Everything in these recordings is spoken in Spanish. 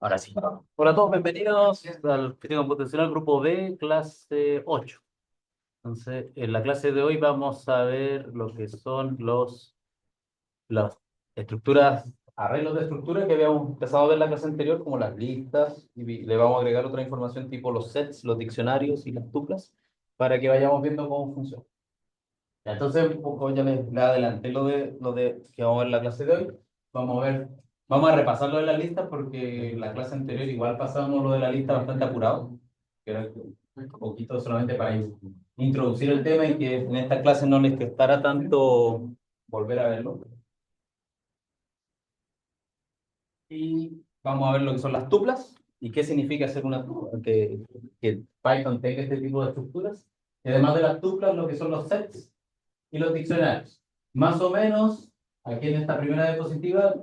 Ahora sí. Hola a todos, bienvenidos al Física Computacional Grupo B, clase 8. Entonces, en la clase de hoy vamos a ver lo que son las estructuras, arreglos de estructura que habíamos empezado a ver en la clase anterior, como las listas, y le vamos a agregar otra información tipo los sets, los diccionarios y las tuplas, para que vayamos viendo cómo funciona. Entonces, un poco ya le adelanté lo de que vamos a ver en la clase de hoy. Vamos a ver, vamos a repasar lo de las listas porque en la clase anterior igual pasamos lo de la lista bastante apurado, que era un poquito solamente para introducir el tema y que en esta clase no les costara tanto volver a verlo. Y vamos a ver lo que son las tuplas y qué significa hacer una tupla, que Python tenga este tipo de estructuras. Y además de las tuplas, lo que son los sets y los diccionarios. Más o menos, aquí en esta primera diapositiva,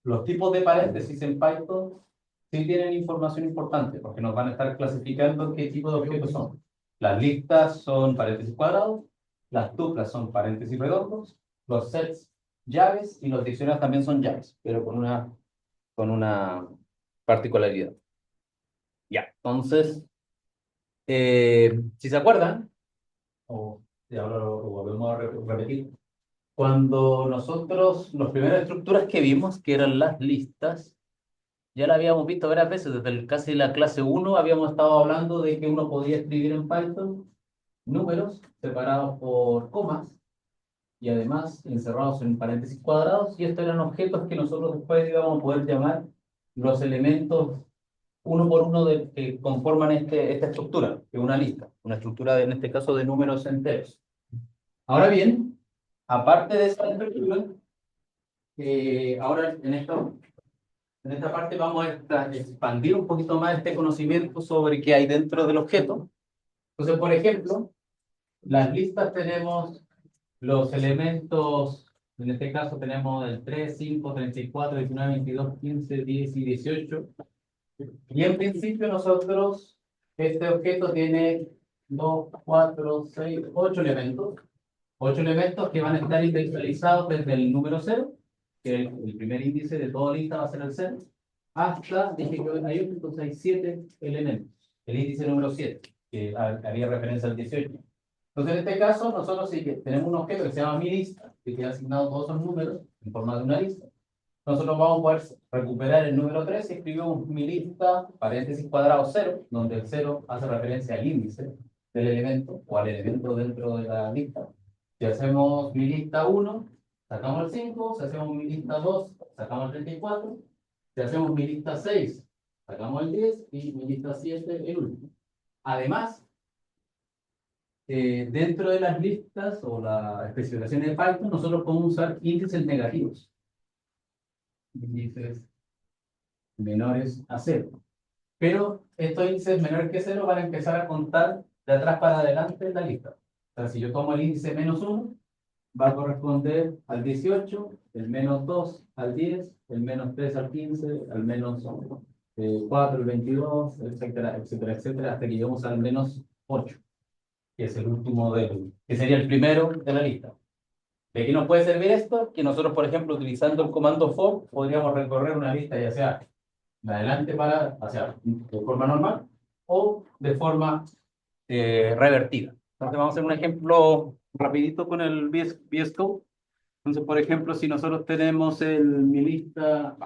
los tipos de paréntesis en Python sí tienen información importante, porque nos van a estar clasificando qué tipo de objetos son. Las listas son paréntesis cuadrados, las tuplas son paréntesis redondos, los sets llaves y los diccionarios también son llaves, pero con una particularidad. Ya, entonces, si se acuerdan, o y ahora lo volvemos a repetir, cuando nosotros, las primeras estructuras que vimos, que eran las listas, ya la habíamos visto varias veces, desde casi la clase uno habíamos estado hablando de que uno podía escribir en Python números separados por comas y además encerrados en paréntesis cuadrados, y estos eran objetos que nosotros después íbamos a poder llamar los elementos uno por uno que conforman esta estructura, que es una lista, una estructura en este caso de números enteros. Ahora bien, aparte de esa estructura, ahora en esta parte vamos a expandir un poquito más este conocimiento sobre qué hay dentro del objeto. Entonces, por ejemplo, las listas tenemos los elementos, en este caso tenemos el 3, 5, 34, 19, 22, 15, 10 y 18. Y en principio nosotros, este objeto tiene 2, 4, 6, 8 elementos. 8 elementos que van a estar indexalizados desde el número cero, que el primer índice de toda lista va a ser el cero, hasta, dije que hay 8, entonces hay 7 elementos. El índice número 7 que haría referencia al 18. Entonces, en este caso, nosotros sí que tenemos un objeto que se llama mi lista, que tiene asignados todos esos números en forma de una lista. Nosotros vamos a poder recuperar el número 3 y escribimos mi lista, paréntesis cuadrado 0, donde el 0 hace referencia al índice del elemento o al elemento dentro de la lista. Si hacemos mi lista 1, sacamos el 5. Si hacemos mi lista 2, sacamos el 34. Si hacemos mi lista 6, sacamos el 10. Y mi lista 7, el último. Además, dentro de las listas o las especificaciones de Python, nosotros podemos usar índices negativos. Índices menores a 0. Pero estos índices menores que 0 van a empezar a contar de atrás para adelante en la lista. O sea, si yo tomo el índice -1, va a corresponder al 18, el -2 al 10, el -3 al 15, al -4 al 22, etcétera, etcétera, etcétera, hasta que lleguemos al -8, que es el último que sería el primero de la lista. ¿De qué nos puede servir esto? Que nosotros, por ejemplo, utilizando el comando for, podríamos recorrer una lista, ya sea de adelante de forma normal o de forma revertida. Entonces vamos a hacer un ejemplo rapidito con el VS Code. Entonces, por ejemplo, si nosotros tenemos mi lista,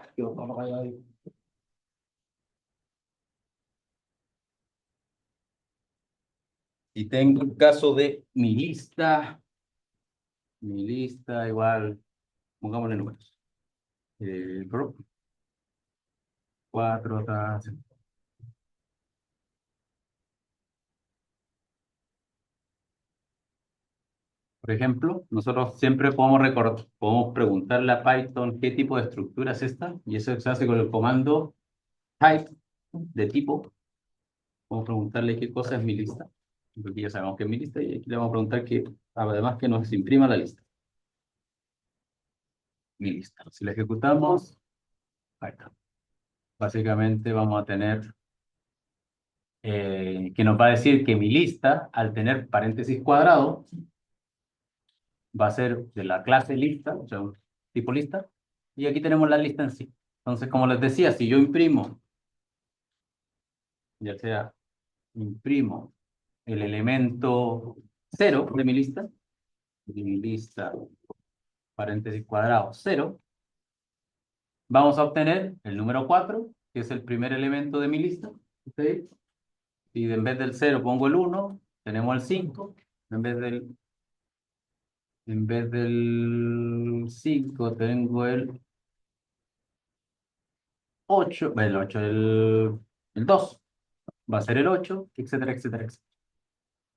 y tengo el caso de mi lista igual, pongámosle números. Group 4, por ejemplo, nosotros siempre podemos preguntarle a Python qué tipo de estructura es esta, y eso se hace con el comando type de tipo. Vamos a preguntarle qué cosa es mi lista, porque ya sabemos que es mi lista, y aquí le vamos a preguntar que, además, que nos imprima la lista. Mi lista. Si la ejecutamos, ahí está. Básicamente vamos a tener que nos va a decir que mi lista, al tener paréntesis cuadrado, va a ser de la clase lista, o sea, un tipo lista, y aquí tenemos la lista en sí. Entonces, como les decía, si yo imprimo ya sea imprimo el elemento 0 de mi lista, paréntesis cuadrado, 0, vamos a obtener el número 4, que es el primer elemento de mi lista. ¿Ok? Y en vez del 0 pongo el 1, tenemos el 5. En vez del 5 tengo el 8, el 8, el 2. Va a ser el 8, etcétera, etcétera, etcétera.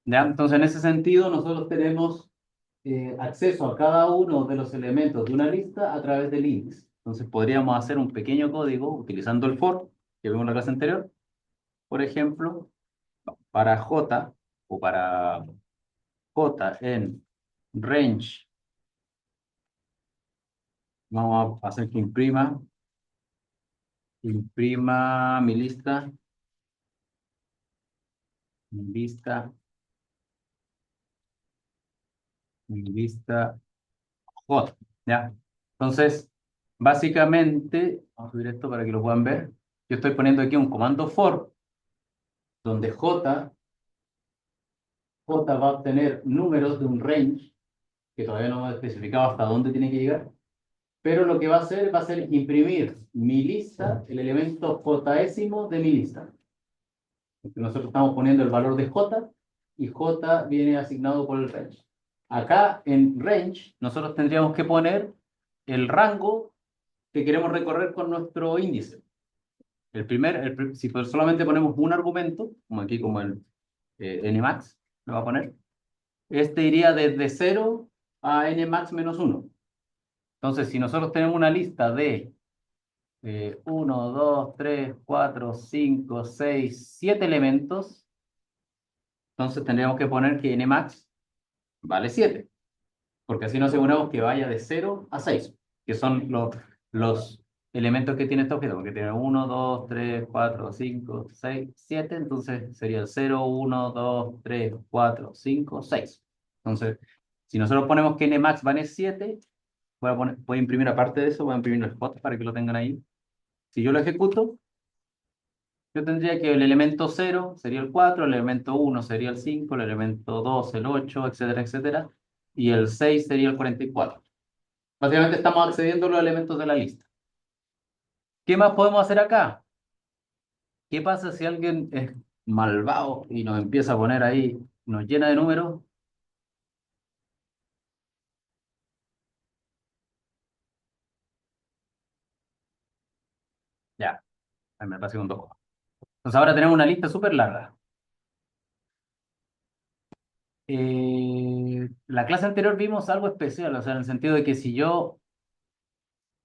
¿Ya? Entonces, en ese sentido, nosotros tenemos acceso a cada uno de los elementos de una lista a través del índice. Entonces, podríamos hacer un pequeño código utilizando el for, que vimos en la clase anterior. Por ejemplo, para J o para J en range, vamos a hacer que imprima mi lista, J, ¿ya? Entonces, básicamente, vamos a subir esto para que lo puedan ver. Yo estoy poniendo aquí un comando for, donde J va a obtener números de un range, que todavía no hemos especificado hasta dónde tiene que llegar, pero lo que va a ser imprimir mi lista, el elemento jésimo de mi lista. Nosotros estamos poniendo el valor de J, y J viene asignado por el range. Acá en range, nosotros tendríamos que poner el rango que queremos recorrer con nuestro índice. Si solamente ponemos un argumento, como aquí, como el nmax, lo va a poner, este iría desde 0 a nmax menos 1. Entonces, si nosotros tenemos una lista de 1, 2, 3, 4, 5, 6, 7 elementos, entonces tendríamos que poner que nmax vale 7, porque así nos aseguramos que vaya de 0 a 6, que son los elementos que tiene este objeto, porque tiene 1, 2, 3, 4, 5, 6, 7, entonces sería el 0, 1, 2, 3, 4, 5, 6. Entonces, si nosotros ponemos que nmax vale 7, voy a imprimir aparte de eso, voy a imprimir el spot para que lo tengan ahí. Si yo lo ejecuto, yo tendría que el elemento 0 sería el 4, el elemento 1 sería el 5, el elemento 2 el 8, etcétera, etcétera, y el 6 sería el 44. Básicamente estamos accediendo a los elementos de la lista. ¿Qué más podemos hacer acá? ¿Qué pasa si alguien es malvado y nos empieza a poner ahí, nos llena de números? Ya, ahí me pasé un 2. Entonces ahora tenemos una lista súper larga. La clase anterior vimos algo especial, o sea, en el sentido de que si yo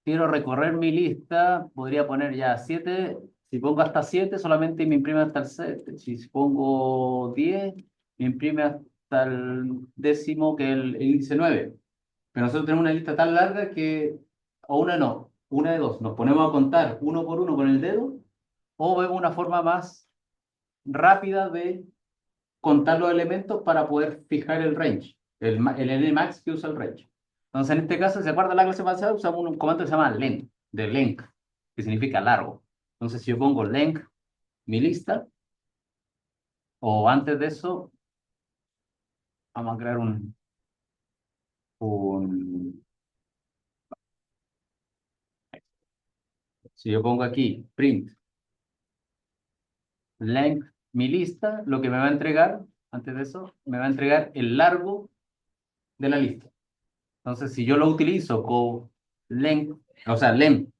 quiero recorrer mi lista, podría poner ya 7. Si pongo hasta 7, solamente me imprime hasta el 7. Si pongo 10, me imprime hasta el décimo, que es el índice 9. Pero nosotros tenemos una lista tan larga que, o una no, una de dos, nos ponemos a contar uno por uno con el dedo, o vemos una forma más rápida de contar los elementos para poder fijar el range, el nmax que usa el range. Entonces, en este caso, si se acuerdan la clase pasada, usamos un comando que se llama length, de length, que significa largo. Entonces, si yo pongo length, mi lista, o antes de eso, vamos a crear un si yo pongo aquí print length, mi lista, lo que me va a entregar, antes de eso, me va a entregar el largo de la lista. Entonces, si yo lo utilizo con length, o sea, length,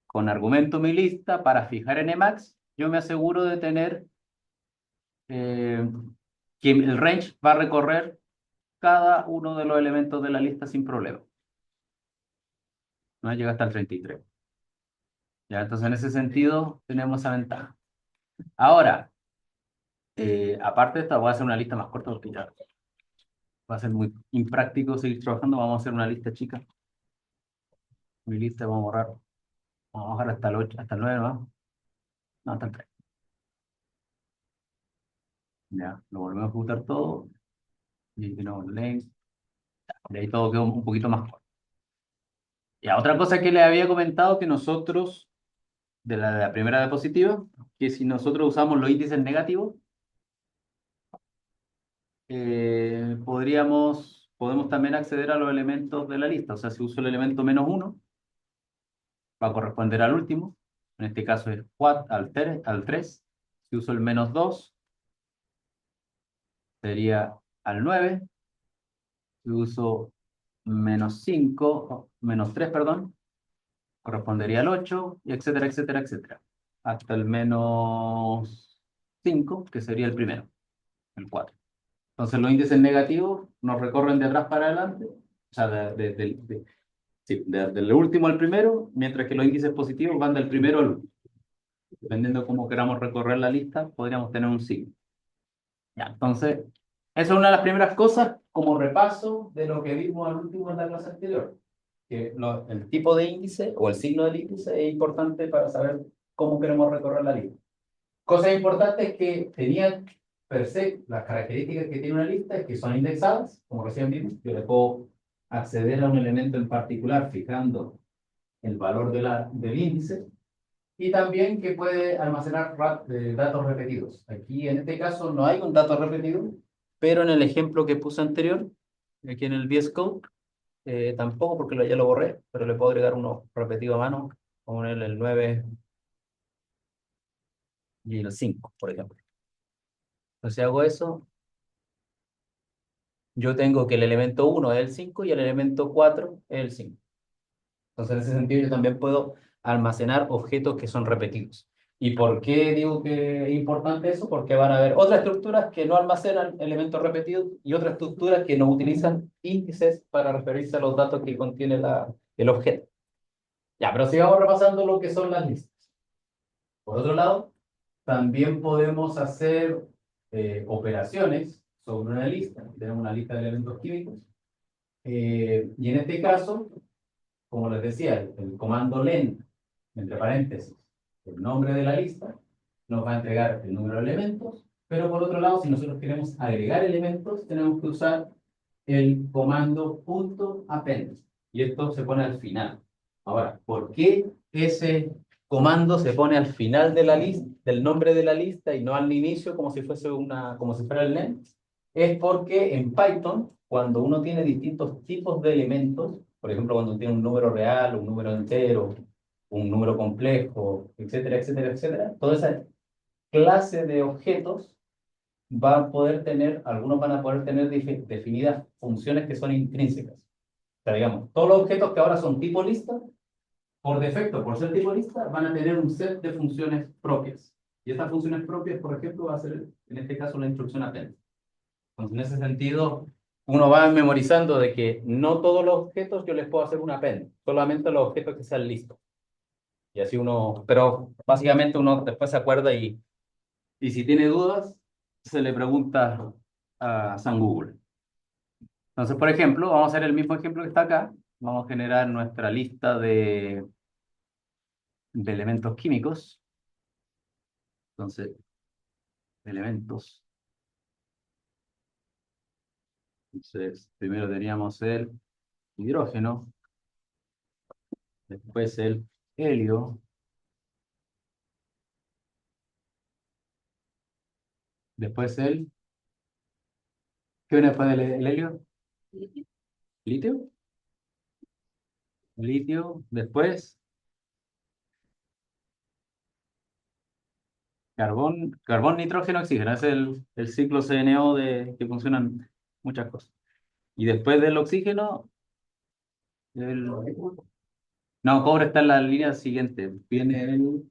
con argumento mi lista para fijar nmax, yo me aseguro de tener eh, que el range va a recorrer cada uno de los elementos de la lista sin problema. No llega hasta el 33. Ya, entonces, en ese sentido, tenemos esa ventaja. Ahora, aparte de esto, voy a hacer una lista más corta porque ya va a ser muy impráctico seguir trabajando. Vamos a hacer una lista chica. Mi lista vamos a borrar. Vamos a bajar hasta el 8, hasta el 9, ¿no? No, hasta el 3. Ya, lo volvemos a ejecutar todo. Y ahí tenemos length. Y ahí todo quedó un poquito más corto. Y otra cosa que les había comentado, que nosotros de la primera diapositiva, que si nosotros usamos los índices negativos, podemos también acceder a los elementos de la lista. O sea, si uso el elemento -1, va a corresponder al último. En este caso es 4, al 3. Si uso el -2, sería al 9. Si uso -5, -3, perdón, correspondería al 8, y etcétera, etcétera, etcétera. Hasta el -5, que sería el primero, el 4. Entonces los índices negativos nos recorren de atrás para adelante, o sea, sí, del último al primero, mientras que los índices positivos van del primero al último. Dependiendo de cómo queramos recorrer la lista, podríamos tener un signo. Ya, entonces, esa es una de las primeras cosas como repaso de lo que vimos al último en la clase anterior. Que el tipo de índice o el signo del índice es importante para saber cómo queremos recorrer la lista. Cosa importante es que tenían per se las características que tiene una lista es que son indexadas, como recién vimos. Yo le puedo acceder a un elemento en particular fijando el valor del índice, y también que puede almacenar datos repetidos. Aquí en este caso no hay un dato repetido, pero en el ejemplo que puse anterior, aquí en el VS Code, tampoco, porque ya lo borré, pero le puedo agregar uno repetido a mano, como en el 9 y el 5, por ejemplo. Entonces, si hago eso, yo tengo que el elemento 1 es el 5 y el elemento 4 es el 5. Entonces, en ese sentido, yo también puedo almacenar objetos que son repetidos. ¿Y por qué digo que es importante eso? Porque van a haber otras estructuras que no almacenan elementos repetidos y otras estructuras que no utilizan índices para referirse a los datos que contiene el objeto. Ya, pero sigamos repasando lo que son las listas. Por otro lado, también podemos hacer operaciones sobre una lista. Tenemos una lista de elementos químicos. Y en este caso, como les decía, el comando len, entre paréntesis, el nombre de la lista, nos va a entregar el número de elementos, pero por otro lado, si nosotros queremos agregar elementos, tenemos que usar el comando .append, y esto se pone al final. Ahora, ¿por qué ese comando se pone al final de la lista, del nombre de la lista, y no al inicio como si fuese como si fuera el len? Es porque en Python, cuando uno tiene distintos tipos de elementos, por ejemplo, cuando tiene un número real, un número entero, un número complejo, etcétera, etcétera, etcétera, toda esa clase de objetos algunos van a poder tener definidas funciones que son intrínsecas. O sea, digamos, todos los objetos que ahora son tipo lista, por defecto, por ser tipo lista, van a tener un set de funciones propias. Y estas funciones propias, por ejemplo, va a ser, en este caso, la instrucción append. Entonces, en ese sentido, uno va memorizando de que no todos los objetos yo les puedo hacer un append, solamente los objetos que sean listos. Y así uno, pero básicamente uno después se acuerda y si tiene dudas, se le pregunta a San Google. Entonces, por ejemplo, vamos a hacer el mismo ejemplo que está acá. Vamos a generar nuestra lista de elementos químicos. Entonces, elementos. Entonces, primero teníamos el hidrógeno, después el helio, después ¿qué viene después del helio? ¿Litio? Litio, después carbón, nitrógeno, oxígeno. Es el ciclo CNO que funcionan muchas cosas. Y después del oxígeno, el... no, cobre está en la línea siguiente. Viene el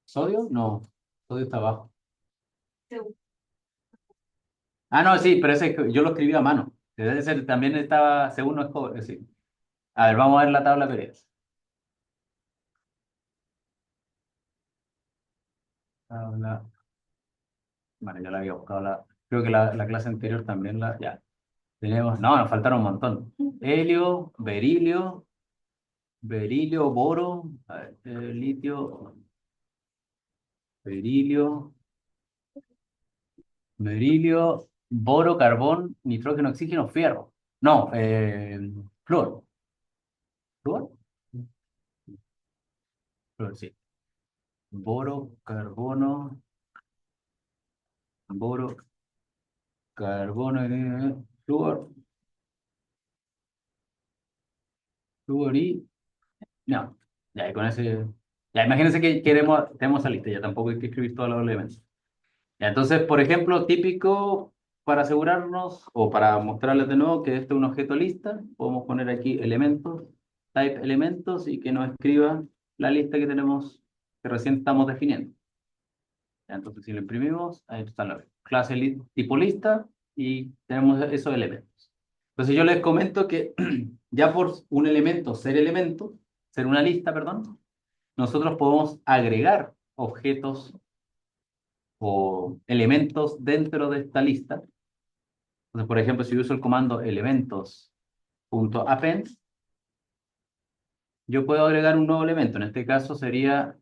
sodio, no, sodio está abajo. Ah, no, sí, pero ese yo lo escribí a mano. Debe ser, también estaba, según no es cobre, sí. A ver, vamos a ver la tabla periódica. Tabla. Vale, ya la había buscado. Creo que la clase anterior también ya. Tenemos, no, nos faltaron un montón. Helio, berilio, boro, a ver, litio, berilio, boro, carbón, nitrógeno, oxígeno, fierro. No, flúor. ¿Flúor? sí. Boro, carbono, boro, carbono, flúor, flúor y... No, ya, y con ese... Ya, imagínense que tenemos esa lista, ya tampoco hay que escribir todos los elementos. Ya, entonces, por ejemplo, típico para asegurarnos o para mostrarles de nuevo que este es un objeto lista, podemos poner aquí elementos, type elementos y que nos escriba la lista que tenemos, que recién estamos definiendo. Ya, entonces, si lo imprimimos, ahí está la clase tipo lista y tenemos esos elementos. Entonces, yo les comento que ya por un elemento, ser una lista, perdón, nosotros podemos agregar objetos o elementos dentro de esta lista. Entonces, por ejemplo, si yo uso el comando elementos.append, yo puedo agregar un nuevo elemento. En este caso sería,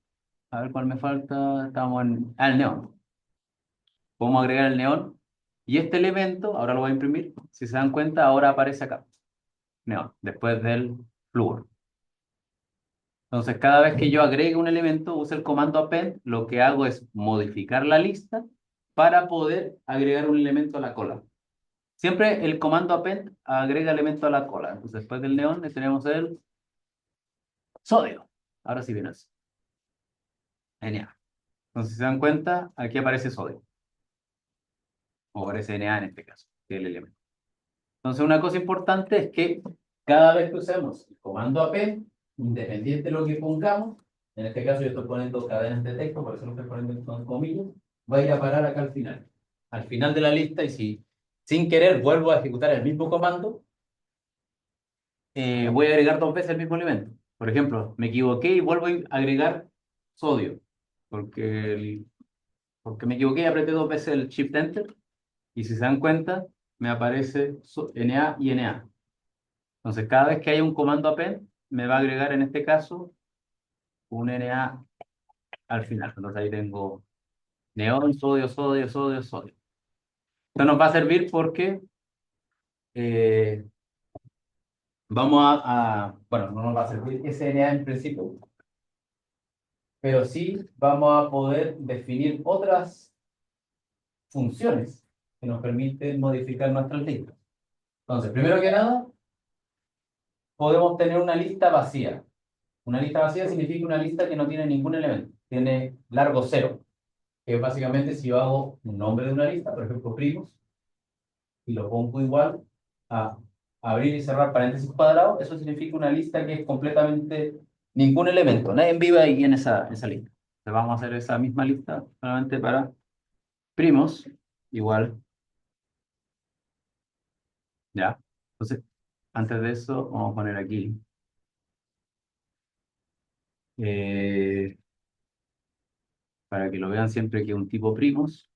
a ver cuál me falta, estamos en el neón. Podemos agregar el neón y este elemento, ahora lo voy a imprimir, si se dan cuenta, ahora aparece acá, neón, después del flúor. Entonces, cada vez que yo agregue un elemento, use el comando append, lo que hago es modificar la lista para poder agregar un elemento a la cola. Siempre el comando append agrega elemento a la cola. Entonces, después del neón tenemos el sodio. Ahora sí viene así. Na. Entonces, si se dan cuenta, aquí aparece sodio. O aparece Na en este caso, que es el elemento. Entonces, una cosa importante es que cada vez que usemos el comando append, independiente de lo que pongamos, en este caso yo estoy poniendo cadenas de texto, por eso lo estoy poniendo con comillas, va a ir a parar acá al final de la lista, y si sin querer vuelvo a ejecutar el mismo comando, voy a agregar dos veces el mismo elemento. Por ejemplo, me equivoqué y vuelvo a agregar sodio, porque, porque me equivoqué y apreté dos veces el Shift Enter, y si se dan cuenta, me aparece Na y Na. Entonces, cada vez que haya un comando append, me va a agregar en este caso un Na al final. Entonces ahí tengo neón, sodio, sodio, sodio, sodio. Esto nos va a servir porque eh, bueno, no nos va a servir ese Na en principio, pero sí vamos a poder definir otras funciones que nos permiten modificar nuestras listas. Entonces, primero que nada, podemos tener una lista vacía. Una lista vacía significa una lista que no tiene ningún elemento, tiene largo cero, que es básicamente si yo hago un nombre de una lista, por ejemplo, primos, y lo pongo igual a abrir y cerrar paréntesis cuadrados, eso significa una lista que es completamente ningún elemento, nadie vive ahí en esa lista. Entonces vamos a hacer esa misma lista solamente para primos, igual, ya. Entonces, antes de eso, vamos a poner aquí, eh, para que lo vean siempre que un tipo primos,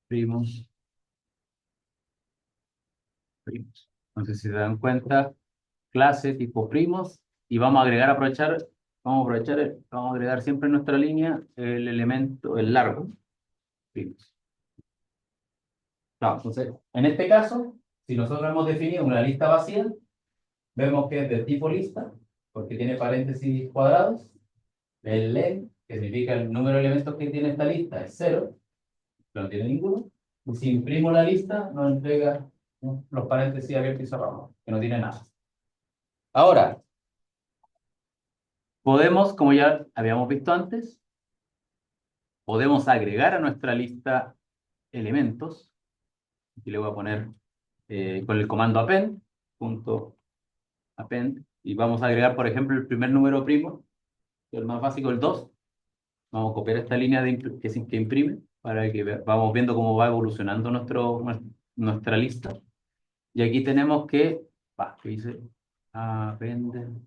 primos, primos. Entonces, si se dan cuenta, clase tipo primos, y vamos a agregar, vamos a agregar siempre en nuestra línea el elemento, el largo, primos. Claro, entonces, en este caso, si nosotros hemos definido una lista vacía, vemos que es de tipo lista, porque tiene paréntesis cuadrados. El len, que significa el número de elementos que tiene esta lista, es cero, no tiene ninguno. Y si imprimo la lista, nos entrega los paréntesis abiertos y cerrados, que no tiene nada. Ahora, podemos, como ya habíamos visto antes, podemos agregar a nuestra lista elementos. Aquí le voy a poner con el comando append, punto append, y vamos a agregar, por ejemplo, el primer número primo, que es el más básico, el 2. Vamos a copiar esta línea que imprime para que vamos viendo cómo va evolucionando nuestra lista. Y aquí tenemos que, ¿qué dice? Append.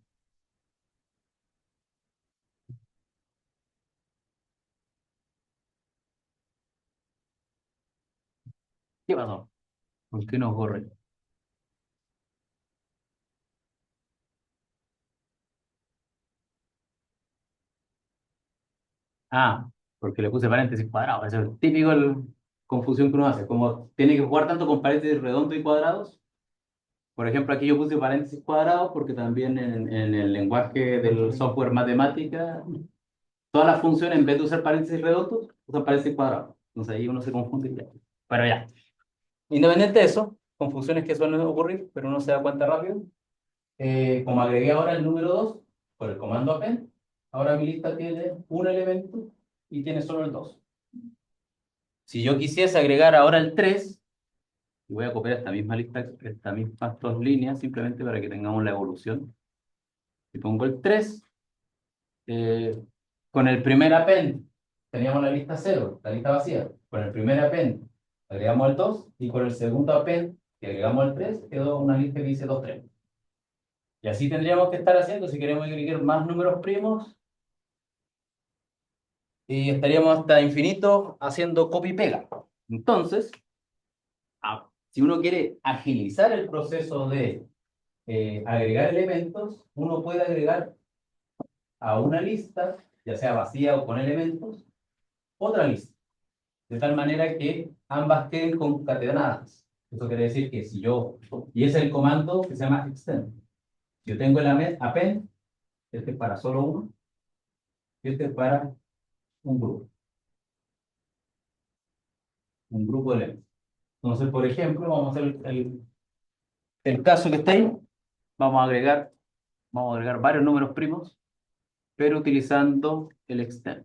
¿Qué pasó? ¿Por qué nos corre? Ah, porque le puse paréntesis cuadrados. Eso es típico confusión que uno hace. Como tiene que jugar tanto con paréntesis redondos y cuadrados, Por ejemplo, aquí yo puse paréntesis cuadrados porque también en el lenguaje del software matemática, todas las funciones, en vez de usar paréntesis redondos, usan paréntesis cuadrados. Entonces ahí uno se confunde y ya. Pero ya. Independiente de eso, con funciones que suelen ocurrir, pero uno se da cuenta rápido, como agregué ahora el número 2 por el comando append, ahora mi lista tiene un elemento y tiene solo el 2. Si yo quisiese agregar ahora el 3, y voy a copiar esta misma lista, estas mismas dos líneas, simplemente para que tengamos la evolución. Y pongo el 3, eh, con el primer append teníamos la lista 0, la lista vacía. Con el primer append agregamos el 2, y con el segundo append que agregamos el 3, quedó una lista que dice 2, 3. Y así tendríamos que estar haciendo si queremos agregar más números primos, y estaríamos hasta infinito haciendo copy y pega. Entonces, si uno quiere agilizar el proceso de agregar elementos, uno puede agregar a una lista, ya sea vacía o con elementos, otra lista, de tal manera que ambas queden concatenadas. Eso quiere decir que si yo, y ese es el comando que se llama extend. Yo tengo el append, este es para solo uno, y este es para un grupo de elementos. Entonces, por ejemplo, vamos a hacer el caso que está ahí, vamos a agregar varios números primos, pero utilizando el extend.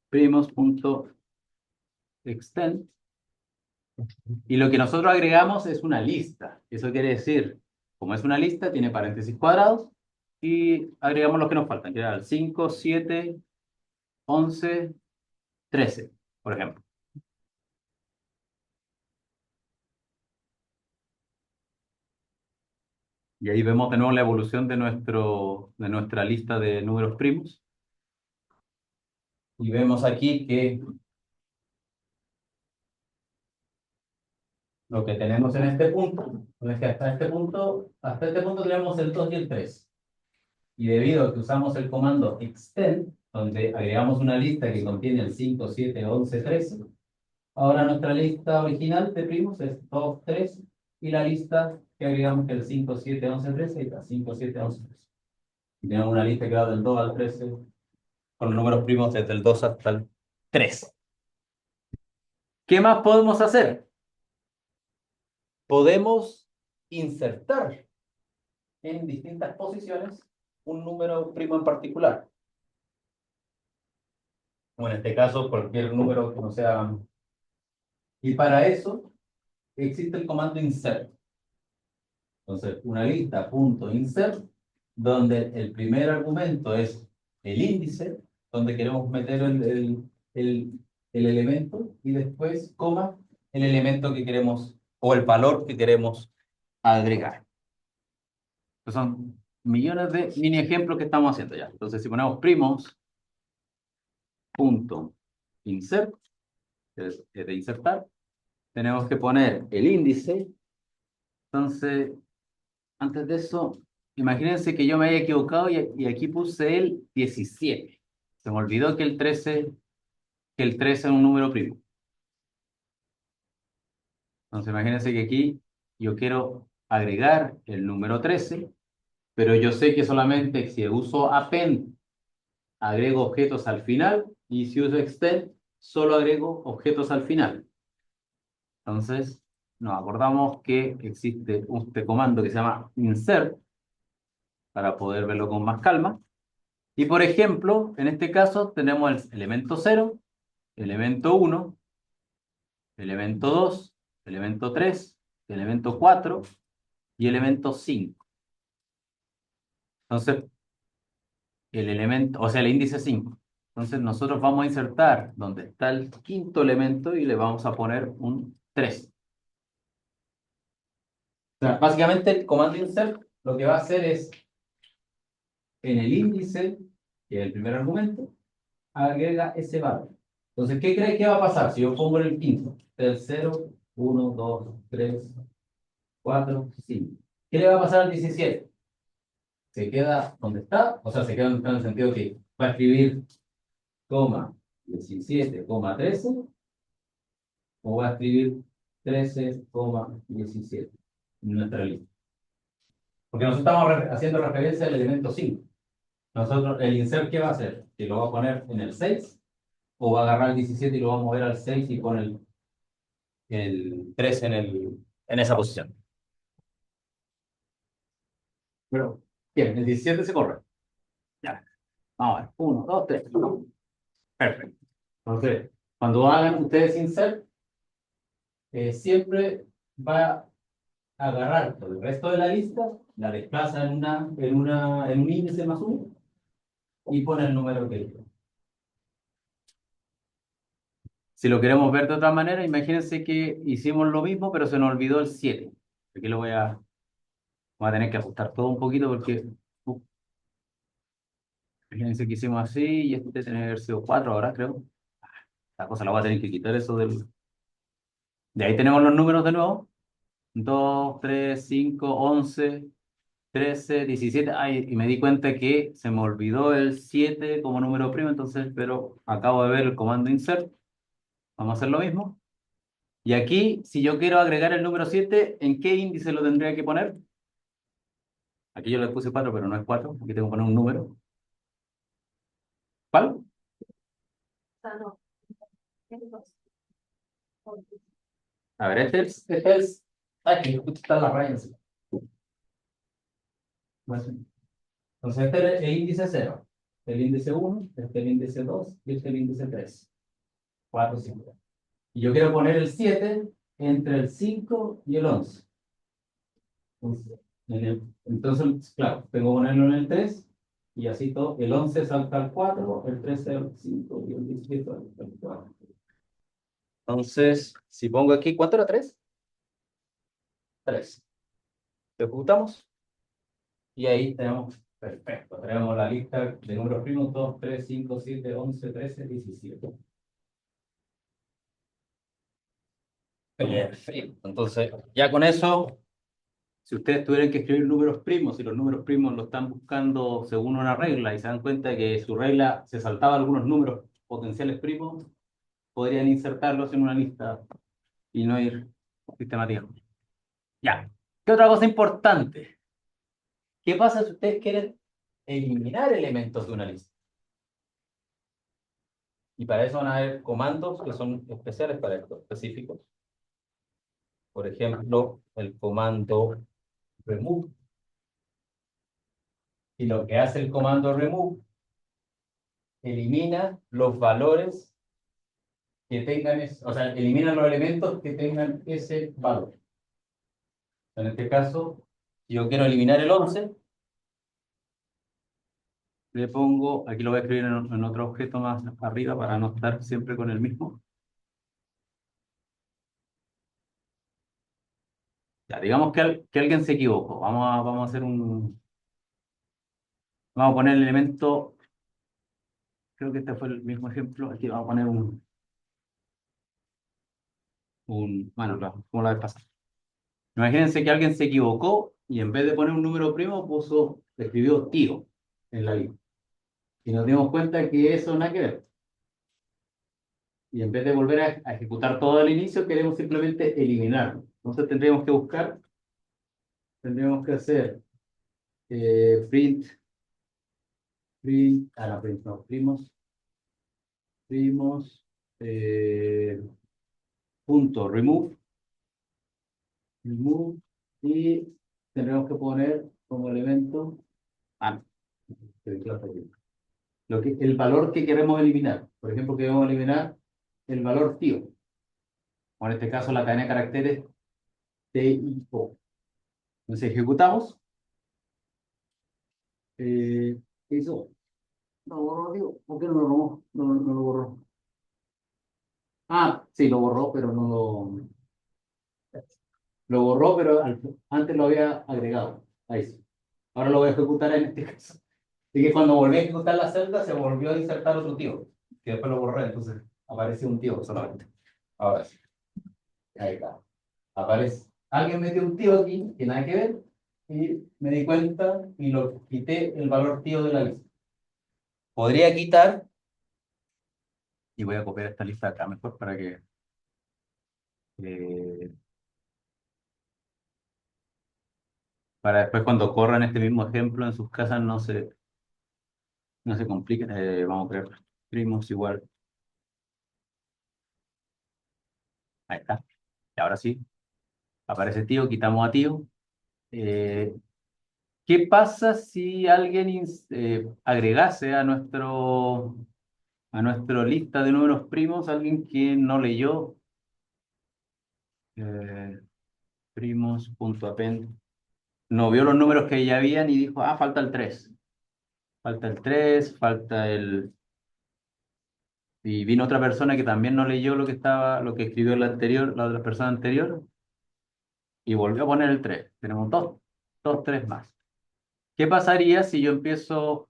Primos.extend. Y lo que nosotros agregamos es una lista. Eso quiere decir, como es una lista, tiene paréntesis cuadrados, y agregamos los que nos faltan, que era el 5, 7, 11, 13, por ejemplo. Y ahí vemos de nuevo la evolución de nuestra lista de números primos. Y vemos aquí que lo que tenemos en este punto, es que hasta este punto tenemos el 2 y el 3. Y debido a que usamos el comando extend, donde agregamos una lista que contiene el 5, 7, 11, 13, ahora nuestra lista original de primos es 2, 3, y la lista que agregamos que es el 5, 7, 11, 13, y está 5, 7, 11, 13. Y tenemos una lista que va del 2 al 13, con los números primos desde el 2 hasta el 3. ¿Qué más podemos hacer? Podemos insertar en distintas posiciones un número primo en particular. O en este caso, cualquier número que no sea. Y para eso existe el comando insert. Entonces, una lista punto insert, donde el primer argumento es el índice, donde queremos meter el elemento, y después, coma, el elemento que queremos, o el valor que queremos agregar. Estos son millones de mini ejemplos que estamos haciendo ya. Entonces, si ponemos primos punto insert, que es de insertar, tenemos que poner el índice. Entonces, antes de eso, imagínense que yo me haya equivocado y aquí puse el 17. Se me olvidó que el 13 es un número primo. Entonces, imagínense que aquí yo quiero agregar el número 13, pero yo sé que solamente si uso append agrego objetos al final, y si uso extend solo agrego objetos al final. Entonces, nos acordamos que existe este comando que se llama insert, para poder verlo con más calma. Y por ejemplo, en este caso tenemos el elemento 0, elemento 1, elemento 2, elemento 3, elemento 4 y elemento 5. Entonces, el elemento, o sea, el índice 5. Entonces, nosotros vamos a insertar donde está el quinto elemento y le vamos a poner un 3. O sea, básicamente el comando insert lo que va a hacer es, en el índice, que es el primer argumento, agrega ese valor. Entonces, ¿qué cree que va a pasar si yo pongo el quinto? El 0, 1, 2, 3, 4, 5. ¿Qué le va a pasar al 17? Se queda donde está, o sea, se queda donde está en el sentido que va a escribir coma 17, coma 13, o va a escribir 13, coma 17 en nuestra lista. Porque nosotros estamos haciendo referencia al elemento 5. Nosotros, el insert, ¿qué va a hacer? ¿Que lo va a poner en el 6? ¿O va a agarrar el 17 y lo va a mover al 6 y pone el 3 en esa posición? Pero, bien, el 17 se corre. Ya. Vamos a ver. 1, 2, 3. Perfecto. Entonces, cuando hagan ustedes insert, siempre va a agarrar todo el resto de la lista, la desplaza en un índice más uno y pone el número que quiera. Si lo queremos ver de otra manera, imagínense que hicimos lo mismo, pero se nos olvidó el 7. Aquí voy a tener que ajustar todo un poquito porque imagínense que hicimos así y este tiene que haber sido 4 ahora, creo. La cosa la voy a tener que quitar eso del... De ahí tenemos los números de nuevo. 2, 3, 5, 11, 13, 17. Ay, y me di cuenta que se me olvidó el 7 como número primo, entonces, pero acabo de ver el comando insert. Vamos a hacer lo mismo. Y aquí, si yo quiero agregar el número 7, ¿en qué índice lo tendría que poner? Aquí yo le puse 4, pero no es 4. Aquí tengo que poner un número. ¿Cuál? A ver, este es, aquí, justo está la raya encima. Bueno, entonces, este es el índice 0, el índice 1, este es el índice 2 y este es el índice 3. 4, 5. Y yo quiero poner el 7 entre el 5 y el 11. Entonces, claro, tengo que ponerlo en el 3 y así todo. El 11 salta al 4, el 13 al 5 y el 17 al 4. Entonces, si pongo aquí, ¿cuánto era 3? 3. Ejecutamos y ahí tenemos, perfecto, tenemos la lista de números primos: 2, 3, 5, 7, 11, 13, 17. Perfecto. Entonces, ya con eso, si ustedes tuvieran que escribir números primos, y los números primos lo están buscando según una regla y se dan cuenta que su regla se saltaba algunos números potenciales primos, podrían insertarlos en una lista y no ir sistemáticamente. Ya. ¿Qué otra cosa importante? ¿Qué pasa si ustedes quieren eliminar elementos de una lista? Y para eso van a haber comandos que son especiales para esto, específicos. Por ejemplo, el comando remove. Y lo que hace el comando remove, elimina los valores que tengan, o sea, elimina los elementos que tengan ese valor. En este caso, si yo quiero eliminar el 11, le pongo, aquí lo voy a escribir en otro objeto más arriba para no estar siempre con el mismo. Ya, digamos que alguien se equivocó. Vamos a hacer vamos a poner el elemento, creo que este fue el mismo ejemplo. Aquí vamos a poner bueno, claro, como la vez pasada. Imagínense que alguien se equivocó y en vez de poner un número primo, escribió tío en la lista. Y nos dimos cuenta que eso nada que ver. Y en vez de volver a ejecutar todo al inicio, queremos simplemente eliminarlo. Entonces tendríamos que hacer print, no, print no, primos, eh, punto remove, y tendremos que poner como elemento, no, el valor que queremos eliminar. Por ejemplo, queremos eliminar el valor tío, o en este caso la cadena de caracteres TIO. Entonces ejecutamos. ¿Qué hizo? Lo borró, digo. ¿Por qué no lo borró? No lo borró. Ah, sí, lo borró, pero no lo borró, pero antes lo había agregado. Ahí sí. Ahora lo voy a ejecutar en este caso. Así que cuando volví a ejecutar la celda, se volvió a insertar otro tío, que después lo borré, entonces aparece un tío solamente. Ahora sí. Ahí está. Aparece. Alguien metió un tío aquí, que nada que ver, y me di cuenta y lo quité el valor tío de la lista. Podría quitar, y voy a copiar esta lista acá mejor para que eh, para después cuando corran este mismo ejemplo en sus casas no se compliquen. Vamos a crear primos igual. Ahí está. Y ahora sí, aparece tío, quitamos a tío. Eh, ¿Qué pasa si alguien agregase a nuestra lista de números primos alguien que no leyó eh, primos.append? No vio los números que ya habían y dijo, ah, falta el 3. Falta el 3, falta el... Y vino otra persona que también no leyó lo que escribió la otra persona anterior, y volvió a poner el 3. Tenemos dos, tres más. ¿Qué pasaría si yo empiezo?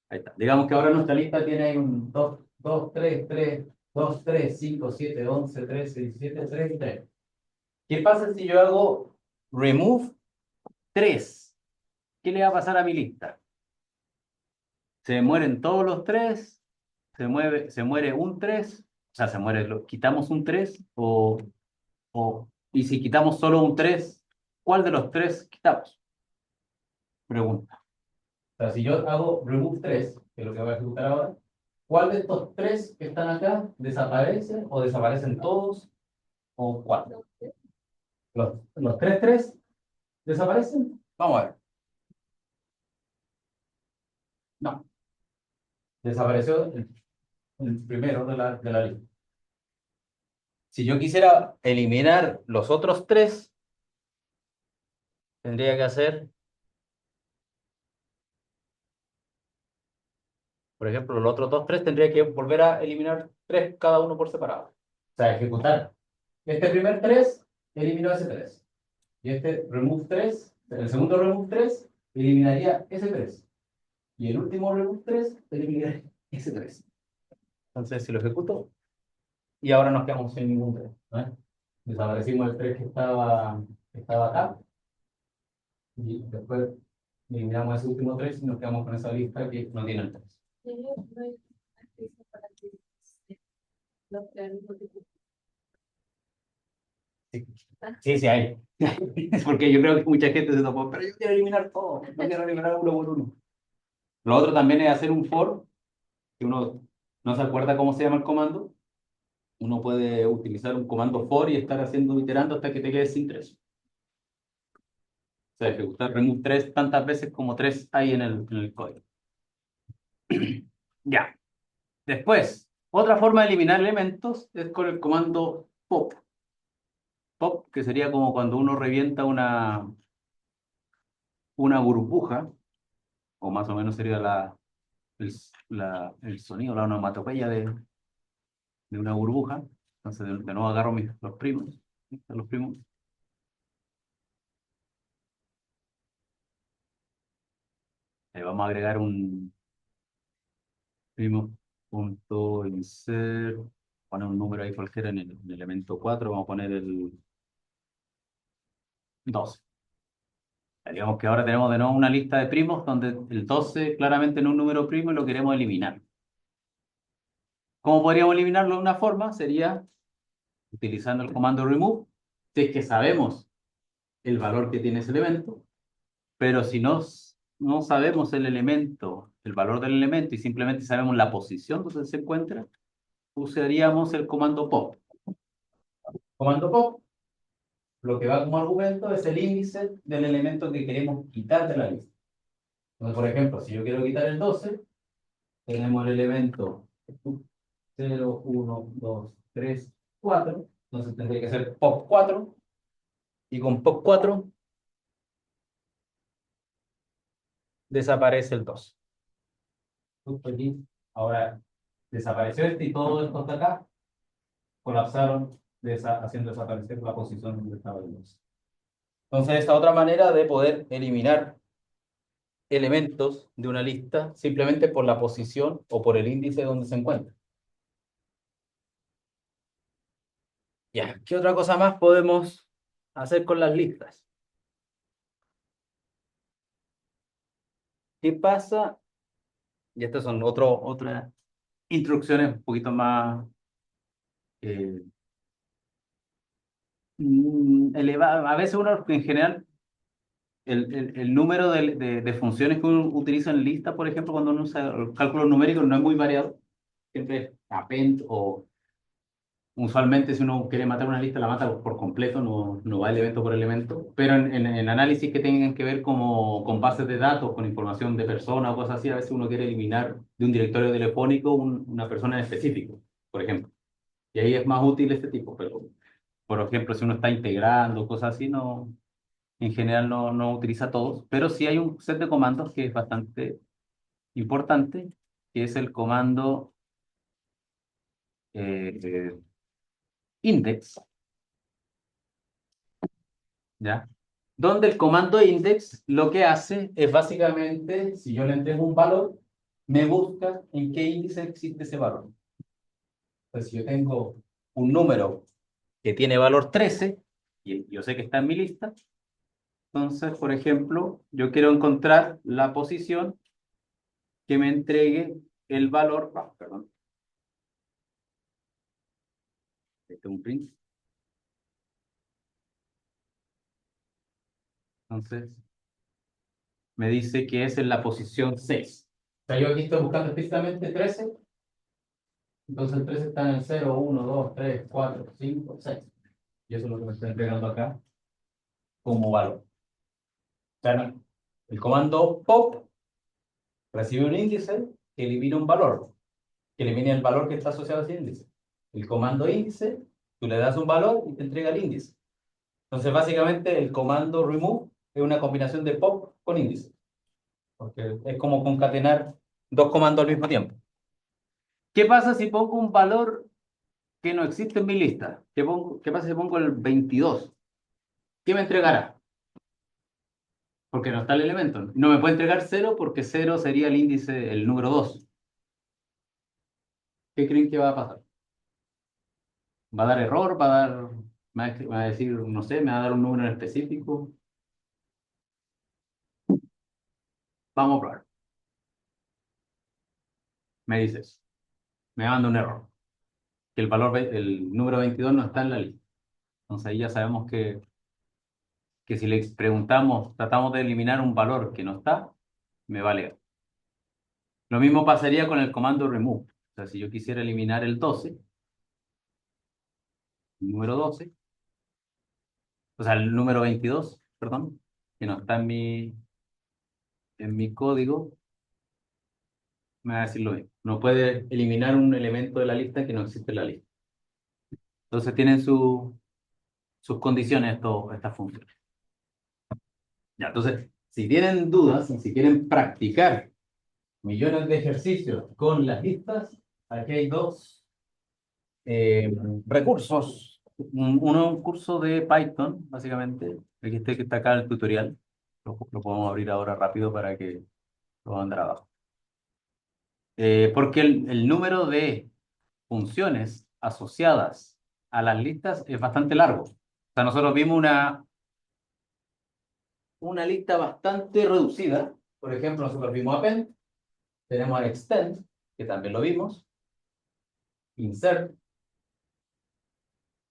Ahí está. Digamos que ahora nuestra lista tiene ahí un 2, 2, 3, 3, 2, 3, 5, 7, 11, 13, 17, 3 y 3. ¿Qué pasa si yo hago remove 3? ¿Qué le va a pasar a mi lista? Se mueren todos los 3, se muere un 3, o sea, quitamos un 3 y si quitamos solo un 3, ¿cuál de los 3 quitamos? Pregunta. O sea, si yo hago remove 3, que es lo que voy a ejecutar ahora, ¿cuál de estos 3 que están acá desaparecen o desaparecen todos o cuál? ¿Los 3 desaparecen? Vamos a ver. No, desapareció el primero de la lista. Si yo quisiera eliminar los otros 3, tendría que hacer, por ejemplo, los otros 3 tendría que volver a eliminar 3 cada uno por separado. O sea, ejecutar. Este primer 3 eliminó ese 3. Y este remove 3, el segundo remove 3, eliminaría ese 3. Y el último remove 3 eliminaría ese 3. Entonces, si lo ejecuto, y ahora nos quedamos sin ningún 3, ¿no? Desaparecimos el 3 que estaba acá, y después eliminamos ese último 3 y nos quedamos con esa lista que no tiene el 3. Sí, sí, sí hay. Porque yo creo que mucha gente se topó, pero yo quiero eliminar todo, no quiero eliminar uno por uno. Lo otro también es hacer un for, que uno no se acuerda cómo se llama el comando. Uno puede utilizar un comando for y estar haciendo, iterando hasta que te quedes sin 3. O sea, ejecutar remove 3 tantas veces como 3 hay en el código. Ya. Después, otra forma de eliminar elementos es con el comando pop. Pop, que sería como cuando uno revienta una burbuja, o más o menos sería el sonido, la onomatopeya de una burbuja. Entonces, de nuevo agarro los primos. Los primos. Vamos a agregar un primo.insert, poner un número ahí cualquiera en el elemento 4, vamos a poner el 12. Digamos que ahora tenemos de nuevo una lista de primos donde el 12 claramente no es un número primo y lo queremos eliminar. ¿Cómo podríamos eliminarlo de una forma? Sería utilizando el comando remove, si es que sabemos el valor que tiene ese elemento, pero si no sabemos el elemento, el valor del elemento y simplemente sabemos la posición donde se encuentra, usaríamos el comando pop. Comando pop, lo que va como argumento es el índice del elemento que queremos quitar de la lista. Entonces, por ejemplo, si yo quiero quitar el 12, tenemos el elemento 0, 1, 2, 3, 4. Entonces tendría que ser pop 4. Y con pop 4 desaparece el 2. Justo aquí. Ahora desapareció este y todo esto de acá colapsaron haciendo desaparecer la posición donde estaba el 2. Entonces, esta otra manera de poder eliminar elementos de una lista simplemente por la posición o por el índice donde se encuentra. Ya, ¿qué otra cosa más podemos hacer con las listas? ¿Qué pasa? Y estas son otras instrucciones un poquito más eh, elevadas. A veces uno en general el número de funciones que uno utiliza en lista, por ejemplo, cuando uno usa el cálculo numérico, no es muy variado. Siempre es append o usualmente si uno quiere matar una lista, la mata por completo, no va elemento por elemento. Pero en análisis que tengan que ver como, con bases de datos, con información de personas o cosas así, a veces uno quiere eliminar de un directorio telefónico una persona en específico, por ejemplo. Y ahí es más útil este tipo, pero por ejemplo, si uno está integrando cosas así, no, en general no utiliza todos, pero sí hay un set de comandos que es bastante importante, que es el comando eh, index, ¿ya? Donde el comando index lo que hace es básicamente, si yo le entrego un valor, me busca en qué índice existe ese valor. Entonces, si yo tengo un número que tiene valor 13, y yo sé que está en mi lista, entonces, por ejemplo, yo quiero encontrar la posición que me entregue el valor, perdón, este es un print. Entonces, me dice que es en la posición 6. O sea, yo aquí estoy buscando explícitamente 13. Entonces el 13 está en el 0, 1, 2, 3, 4, 5, 6. Y eso es lo que me está entregando acá como valor. O sea, el comando pop recibe un índice que elimina un valor, que elimina el valor que está asociado a ese índice. El comando índice, tú le das un valor y te entrega el índice. Entonces, básicamente, el comando remove es una combinación de pop con índice. Porque es como concatenar dos comandos al mismo tiempo. ¿Qué pasa si pongo un valor que no existe en mi lista? ¿Qué pasa si pongo el 22? ¿Qué me entregará? Porque no está el elemento. No me puede entregar 0 porque 0 sería el índice, el número 2. ¿Qué creen que va a pasar? ¿Va a dar error? ¿Me va a decir, no sé, me va a dar un número en específico? Vamos a probar. Me dices, me manda un error. Que el número 22 no está en la lista. Entonces ahí ya sabemos que si le preguntamos, tratamos de eliminar un valor que no está, me va a leer. Lo mismo pasaría con el comando remove. O sea, si yo quisiera eliminar el 12, el número 12, o sea, el número 22, perdón, que no está en mi código, me va a decir lo mismo. No puede eliminar un elemento de la lista que no existe en la lista. Entonces tienen sus condiciones estas funciones. Ya, entonces, si tienen dudas, si quieren practicar millones de ejercicios con las listas, aquí hay dos recursos. Uno, un curso de Python, básicamente. Aquí que está acá en el tutorial. Lo podemos abrir ahora rápido para que lo van a andar abajo. Porque el número de funciones asociadas a las listas es bastante largo. O sea, nosotros vimos una lista bastante reducida. Por ejemplo, nosotros vimos append, tenemos al extend, que también lo vimos, insert,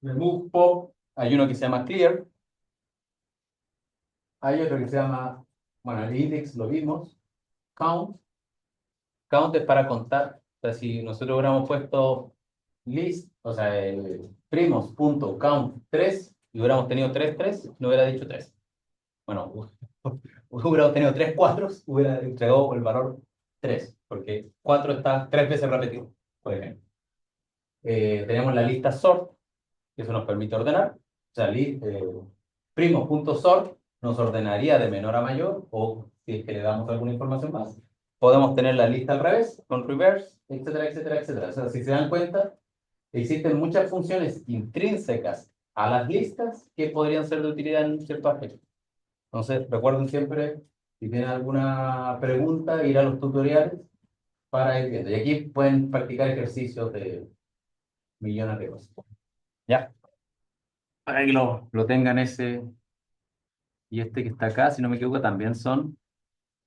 remove, pop, hay uno que se llama clear, hay otro que se llama, bueno, el index lo vimos, count, count es para contar. O sea, si nosotros hubiéramos puesto list, o sea, primos.count 3 y hubiéramos tenido 3 3 no hubiera dicho 3. Bueno, hubiéramos tenido 3 4, hubiera entregado el valor 3 porque 4 está 3 veces repetido, por ejemplo. Tenemos la lista sort, que eso nos permite ordenar. O sea, primos.sort nos ordenaría de menor a mayor, o si es que le damos alguna información más. Podemos tener la lista al revés, con reverse, etcétera, etcétera, etcétera. O sea, si se dan cuenta, existen muchas funciones intrínsecas a las listas que podrían ser de utilidad en ciertos aspectos. Entonces, recuerden siempre, si tienen alguna pregunta, ir a los tutoriales para ir viendo. Y aquí pueden practicar ejercicios de millones de cosas. ¿Ya? Para que lo tengan ese y este que está acá, si no me equivoco, también son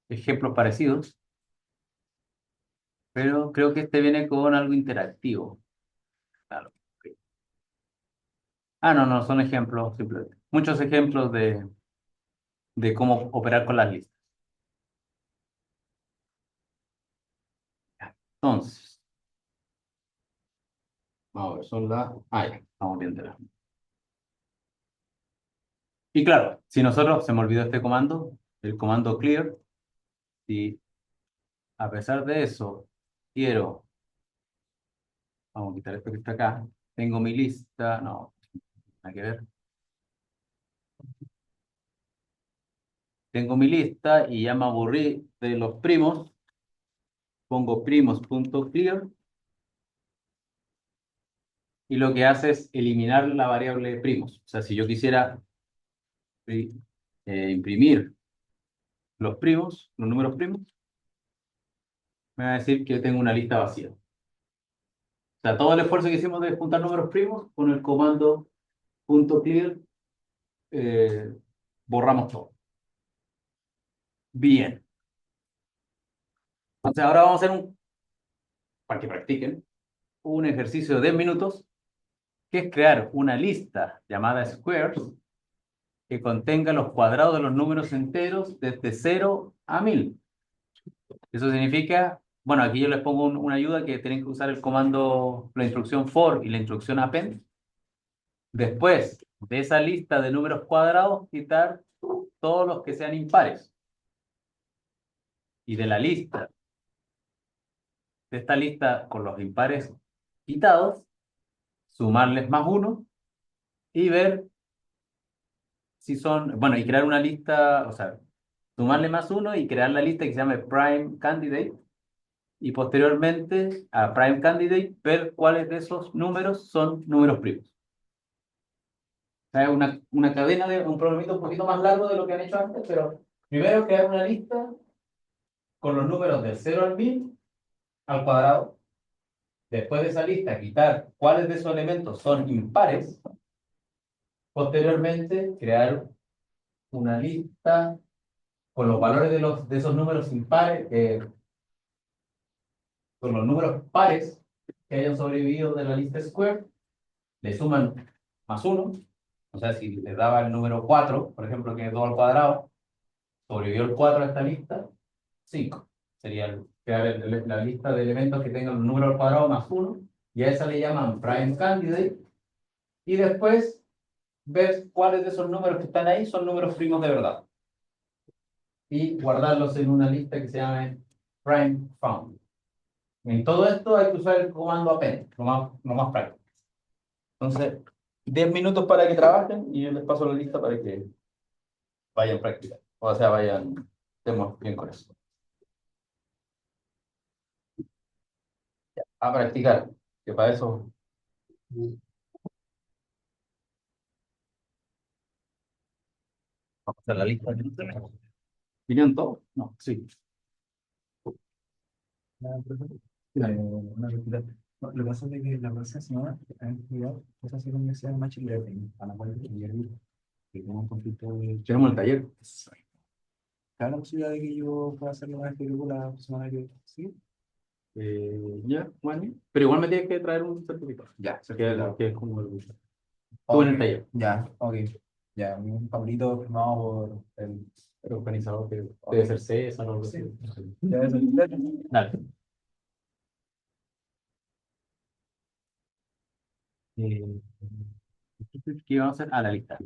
ejemplos parecidos, pero creo que este viene con algo interactivo. Claro. Ok. Ah, no, son ejemplos simplemente. Muchos ejemplos de cómo operar con las listas. Entonces, vamos a ver, son las... Ah, ya, estamos viendo. Y claro, si nosotros, se me olvidó este comando, el comando clear, si a pesar de eso quiero, vamos a quitar esto que está acá, tengo mi lista, no, hay que ver. Tengo mi lista y ya me aburrí de los primos, pongo primos.clear y lo que hace es eliminar la variable primos. O sea, si yo quisiera imprimir los primos, los números primos, me va a decir que tengo una lista vacía. O sea, todo el esfuerzo que hicimos de juntar números primos, con el comando .clear, borramos todo. Bien. Entonces ahora vamos a hacer para que practiquen, un ejercicio de 10 minutos, que es crear una lista llamada squares que contenga los cuadrados de los números enteros desde 0 a 1000. Eso significa, bueno, aquí yo les pongo una ayuda que tienen que usar el comando, la instrucción for y la instrucción append. Después de esa lista de números cuadrados, quitar todos los que sean impares. Y de la lista, de esta lista con los impares quitados, sumarles más uno y ver si son, bueno, y crear una lista, o sea, sumarle más uno y crear la lista que se llame Prime Candidate y posteriormente a Prime Candidate ver cuáles de esos números son números primos. O sea, es una cadena de un programito un poquito más largo de lo que han hecho antes, pero primero crear una lista con los números del 0 al 1000 al cuadrado. Después de esa lista, quitar cuáles de esos elementos son impares. Posteriormente, crear una lista con los valores de esos números impares, con los números pares que hayan sobrevivido de la lista square, le suman más uno. O sea, si les daba el número 4, por ejemplo, que es 2 al cuadrado, sobrevivió el 4 a esta lista, 5. Sería crear la lista de elementos que tengan un número al cuadrado más uno, y a esa le llaman prime candidate, y después ver cuáles de esos números que están ahí son números primos de verdad. Y guardarlos en una lista que se llame prime found. En todo esto hay que usar el comando append, lo más práctico. Entonces, 10 minutos para que trabajen y yo les paso la lista para que vayan practicando. O sea, estemos bien con eso. A practicar, que para eso. Vamos a hacer la lista. ¿Vinieron todos? No, sí. Una cosita. No, lo que pasa es que la próxima semana han estudiado cosas así como universidad de Machine Learning, a la cual que tengo un conflicto de... Tenemos el taller. ¿Cabe la posibilidad de que yo pueda hacerlo una película la semana que sí? Ya, bueno. Pero igual me tienes que traer un certificado. Ya, certificado. Que es como el... Tú en el taller. Ya, ok. Ya, un papelito firmado por el organizador que debe ser César o algo así. Debe ser. Dale. Eh, ¿Qué vamos a hacer? A la lista.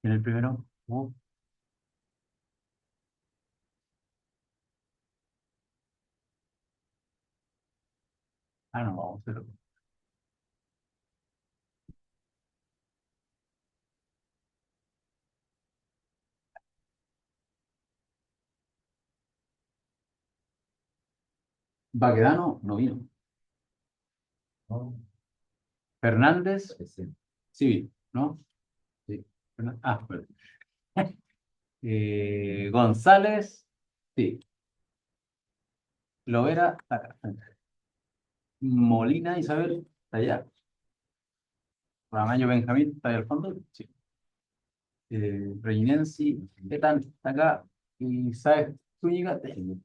En el primero. No, vamos a hacerlo. Baquedano no vino. No. Fernández, sí, ¿no? Sí. Perdón. González, sí. Lovera, acá. Molina Isabel, está allá. Ramayo Benjamín, está ahí al fondo, sí. Reginensi, Etan, está acá. Y Saez Zúñiga, está ahí.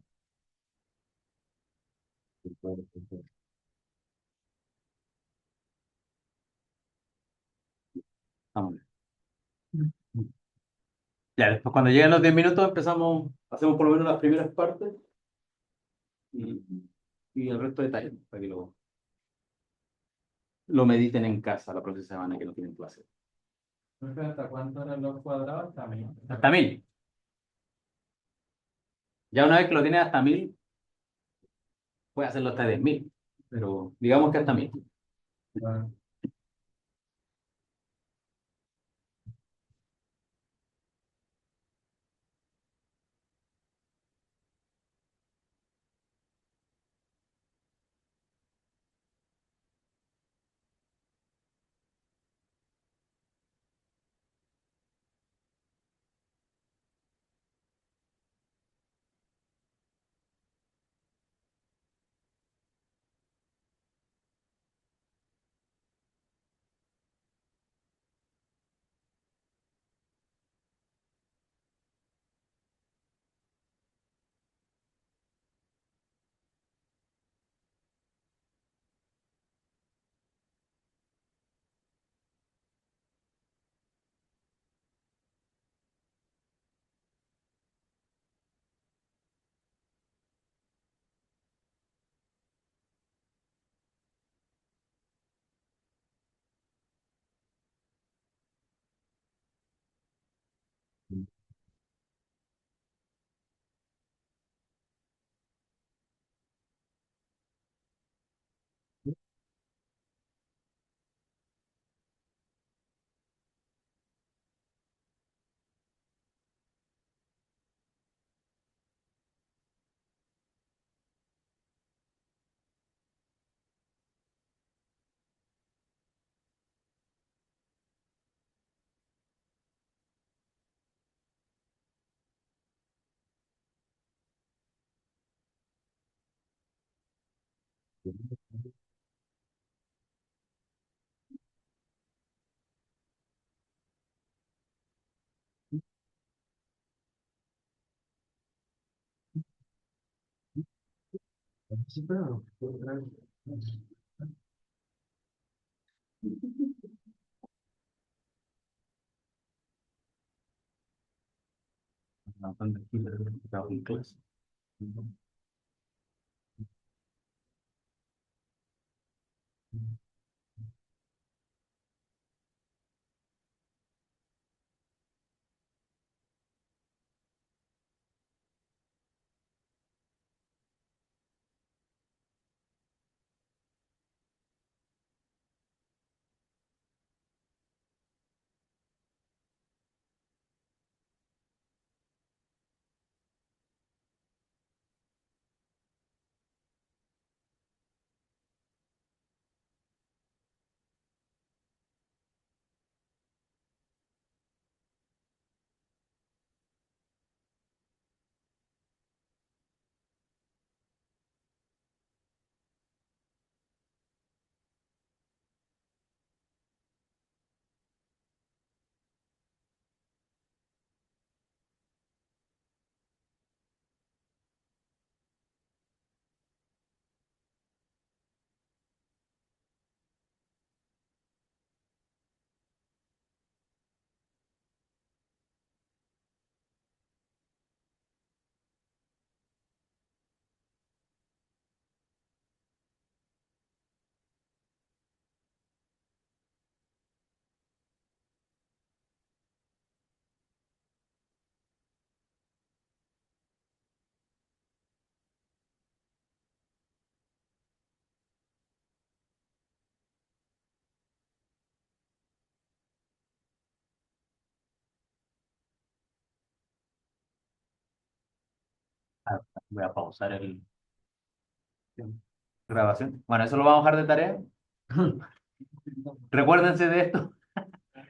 Vamos. Ya, después cuando lleguen los 10 minutos empezamos, hacemos por lo menos las primeras partes y, y el resto de detalles para que lo mediten en casa la próxima semana que no tienen clase. ¿Hasta cuánto eran los cuadrados? Hasta 1000. Hasta 1000. Ya una vez que lo tienes hasta 1000, puedes hacerlo hasta 10.000, pero digamos que hasta 1000. Ah, sí, pero, No, cuando aquí estaba en clase. Ah, voy a pausar el grabación. Bueno, eso lo vamos a dejar de tarea. Recuérdense de esto,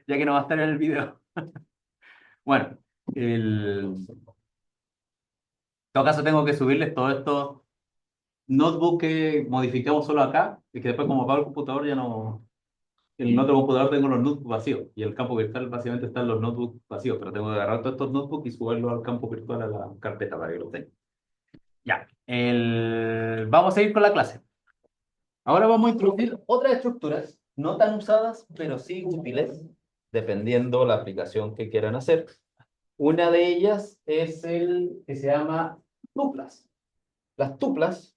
ya que no va a estar en el video. Bueno, en todo caso tengo que subirles todos estos notebooks que modificamos solo acá, y que después como apago el computador ya no... En el otro computador tengo los notebooks vacíos, y el campo virtual básicamente están los notebooks vacíos, pero tengo que agarrar todos estos notebooks y subirlos al campo virtual a la carpeta para que los tengan. Ya, vamos a seguir con la clase. Ahora vamos a introducir otras estructuras, no tan usadas, pero sí útiles, dependiendo la aplicación que quieran hacer. Una de ellas es el que se llama tuplas. Las tuplas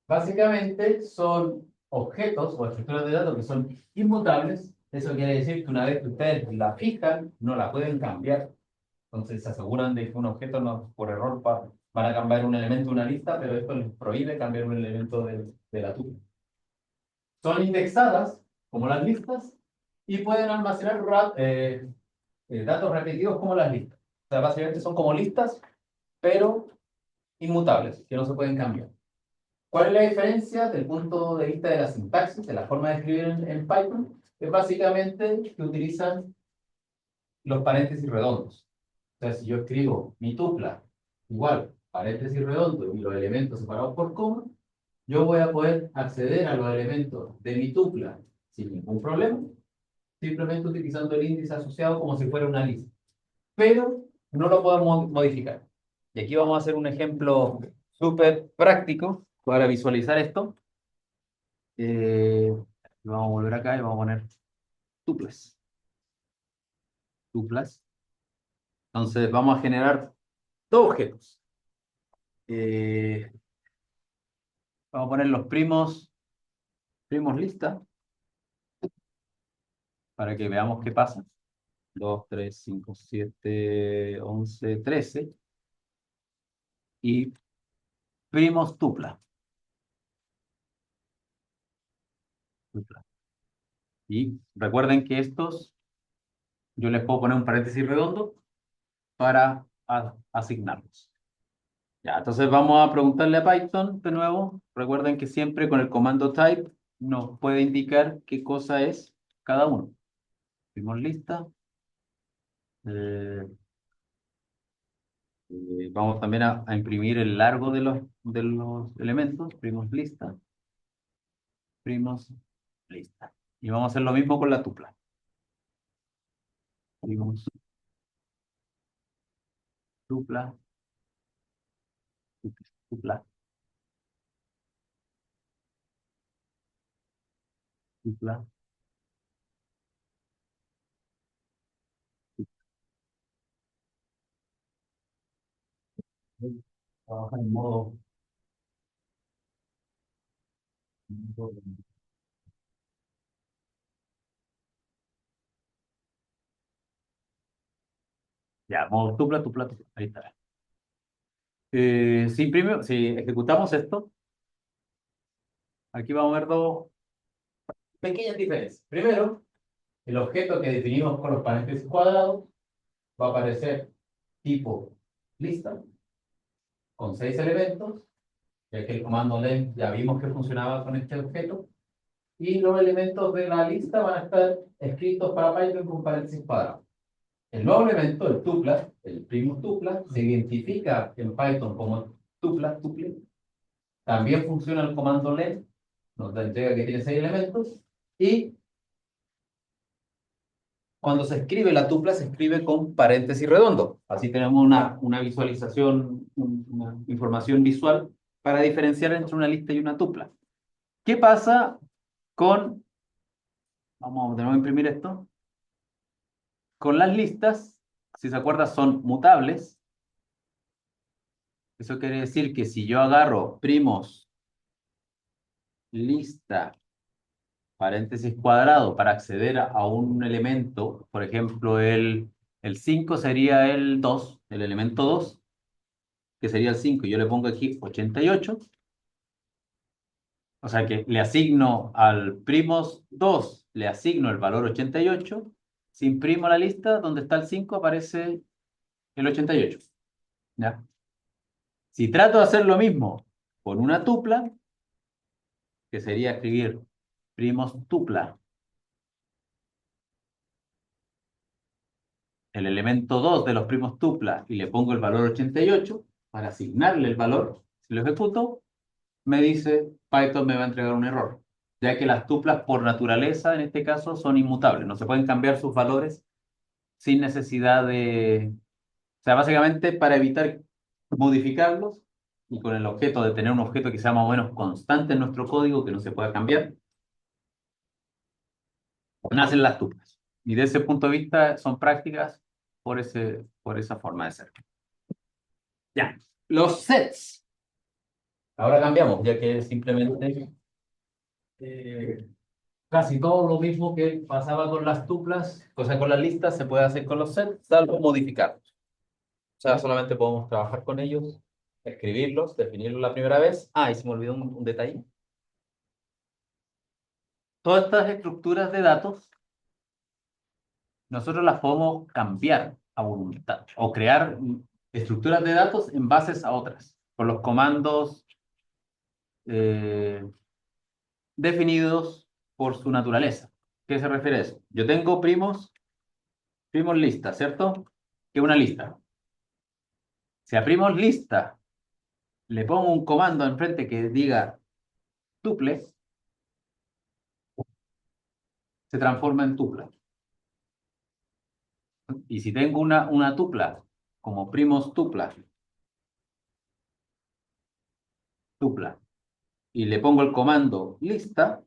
básicamente son objetos o estructuras de datos que son inmutables. Eso quiere decir que una vez que ustedes la fijan, no la pueden cambiar. Entonces se aseguran de que un objeto no, por error van a cambiar un elemento de una lista, pero esto les prohíbe cambiar un elemento de la tupla. Son indexadas, como las listas, y pueden almacenar datos repetidos como las listas. O sea, básicamente son como listas, pero inmutables, que no se pueden cambiar. ¿Cuál es la diferencia desde el punto de vista de la sintaxis, de la forma de escribir en Python? Es básicamente que utilizan los paréntesis redondos. O sea, si yo escribo mi tupla igual, paréntesis redondo y los elementos separados por coma, yo voy a poder acceder a los elementos de mi tupla sin ningún problema, simplemente utilizando el índice asociado como si fuera una lista. Pero no lo podemos modificar. Y aquí vamos a hacer un ejemplo súper práctico para visualizar esto. Vamos a volver acá y vamos a poner tuplas. Tuplas. Entonces vamos a generar dos objetos. Vamos a poner los primos lista para que veamos qué pasa. 2, 3, 5, 7, 11, 13. Y primos tupla. Tupla. Y recuerden que estos, yo les puedo poner un paréntesis redondo para asignarlos. Ya, entonces vamos a preguntarle a Python de nuevo. Recuerden que siempre con el comando type nos puede indicar qué cosa es cada uno. Primos lista. Vamos también a imprimir el largo de los elementos. Primos lista. Primos lista. Y vamos a hacer lo mismo con la tupla. Primos tupla. Tupla. Tupla. Trabaja en modo. Ya, modo tupla, tupla, tupla. Ahí está. Si ejecutamos esto, aquí vamos a ver dos pequeñas diferencias. Primero, el objeto que definimos con los paréntesis cuadrados va a aparecer tipo lista con 6 elementos, ya que el comando len ya vimos que funcionaba con este objeto, y los elementos de la lista van a estar escritos para Python con paréntesis cuadrados. El nuevo elemento, el tupla, el primus tupla, se identifica en Python como tupla, tuple. También funciona el comando len, nos da entrega que tiene 6 elementos, y cuando se escribe la tupla, se escribe con paréntesis redondo. Así tenemos una visualización, una información visual para diferenciar entre una lista y una tupla. ¿Qué pasa con, vamos de nuevo a imprimir esto, con las listas? Si se acuerdan, son mutables. Eso quiere decir que si yo agarro primos lista paréntesis cuadrado para acceder a un elemento, por ejemplo, el 5 sería el 2, el elemento 2, que sería el 5, yo le pongo aquí 88, o sea que le asigno al primos 2, le asigno el valor 88, si imprimo la lista, donde está el 5 aparece el 88, ¿ya? Si trato de hacer lo mismo con una tupla, que sería escribir primos tupla, el elemento 2 de los primos tupla y le pongo el valor 88 para asignarle el valor, si lo ejecuto, me dice Python me va a entregar un error, ya que las tuplas por naturaleza, en este caso, son inmutables, no se pueden cambiar sus valores sin necesidad de... O sea, básicamente para evitar modificarlos y con el objeto de tener un objeto que sea más o menos constante en nuestro código, que no se pueda cambiar, nacen las tuplas. Y de ese punto de vista son prácticas por esa forma de ser. Ya, los sets. Ahora cambiamos, ya que simplemente casi todo lo mismo que pasaba con las tuplas, o sea, con las listas, se puede hacer con los sets, salvo modificarlos. O sea, solamente podemos trabajar con ellos, escribirlos, definirlos la primera vez. Ah, y se me olvidó un detalle. Todas estas estructuras de datos, nosotros las podemos cambiar a voluntad o crear estructuras de datos en bases a otras, con los comandos eh, definidos por su naturaleza. ¿Qué se refiere a eso? Yo tengo primos lista, ¿cierto? Que es una lista. Si a primos lista le pongo un comando enfrente que diga tuple, se transforma en tupla. Y si tengo una tupla, como primos tupla, y le pongo el comando lista,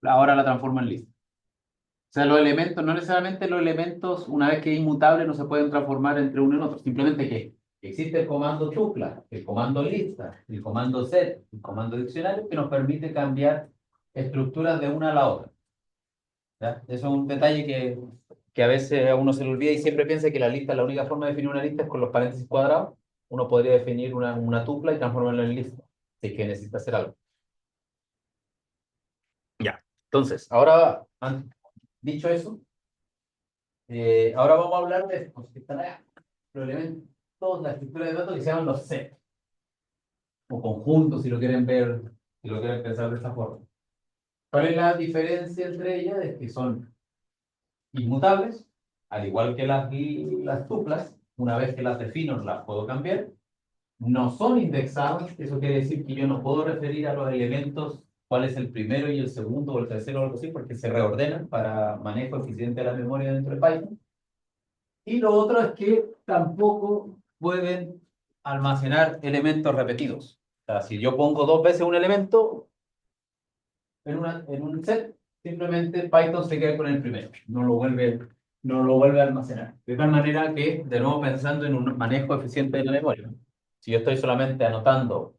ahora la transformo en lista. O sea, los elementos, no necesariamente los elementos, una vez que es inmutable, no se pueden transformar entre uno y otro. Simplemente que existe el comando tupla, el comando lista, el comando set, el comando diccionario, que nos permite cambiar estructuras de una a la otra. ¿Ya? Eso es un detalle que a veces a uno se le olvida y siempre piensa que la lista, la única forma de definir una lista es con los paréntesis cuadrados. Uno podría definir una tupla y transformarla en lista, si es que necesita hacer algo. Ya. Entonces, ahora, dicho eso, ahora vamos a hablar de estos que están acá, los elementos, la estructura de datos que se llaman los sets, o conjuntos, si lo quieren ver, si lo quieren pensar de esta forma. ¿Cuál es la diferencia entre ellas? Es que son inmutables, al igual que las tuplas, una vez que las defino las puedo cambiar. No son indexadas, eso quiere decir que yo no puedo referir a los elementos cuál es el primero y el segundo o el tercero o algo así, porque se reordenan para manejo eficiente de la memoria dentro de Python. Y lo otro es que tampoco pueden almacenar elementos repetidos. O sea, si yo pongo dos veces un elemento en un set, simplemente Python se queda con el primero, no lo vuelve a almacenar. De tal manera que, de nuevo pensando en un manejo eficiente de la memoria, si yo estoy solamente anotando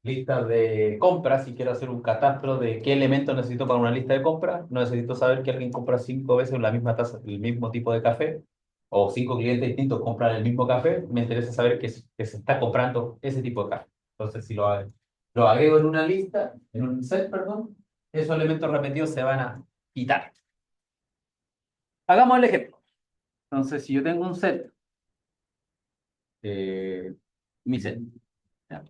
listas de compras y quiero hacer un catastro de qué elementos necesito para una lista de compras, no necesito saber que alguien compra 5 veces la misma taza, el mismo tipo de café, o 5 clientes distintos compran el mismo café, me interesa saber que se está comprando ese tipo de café. Entonces, si lo agrego en una lista, en un set, perdón, esos elementos repetidos se van a quitar. Hagamos el ejemplo. Entonces, si yo tengo un set, mi set, ya,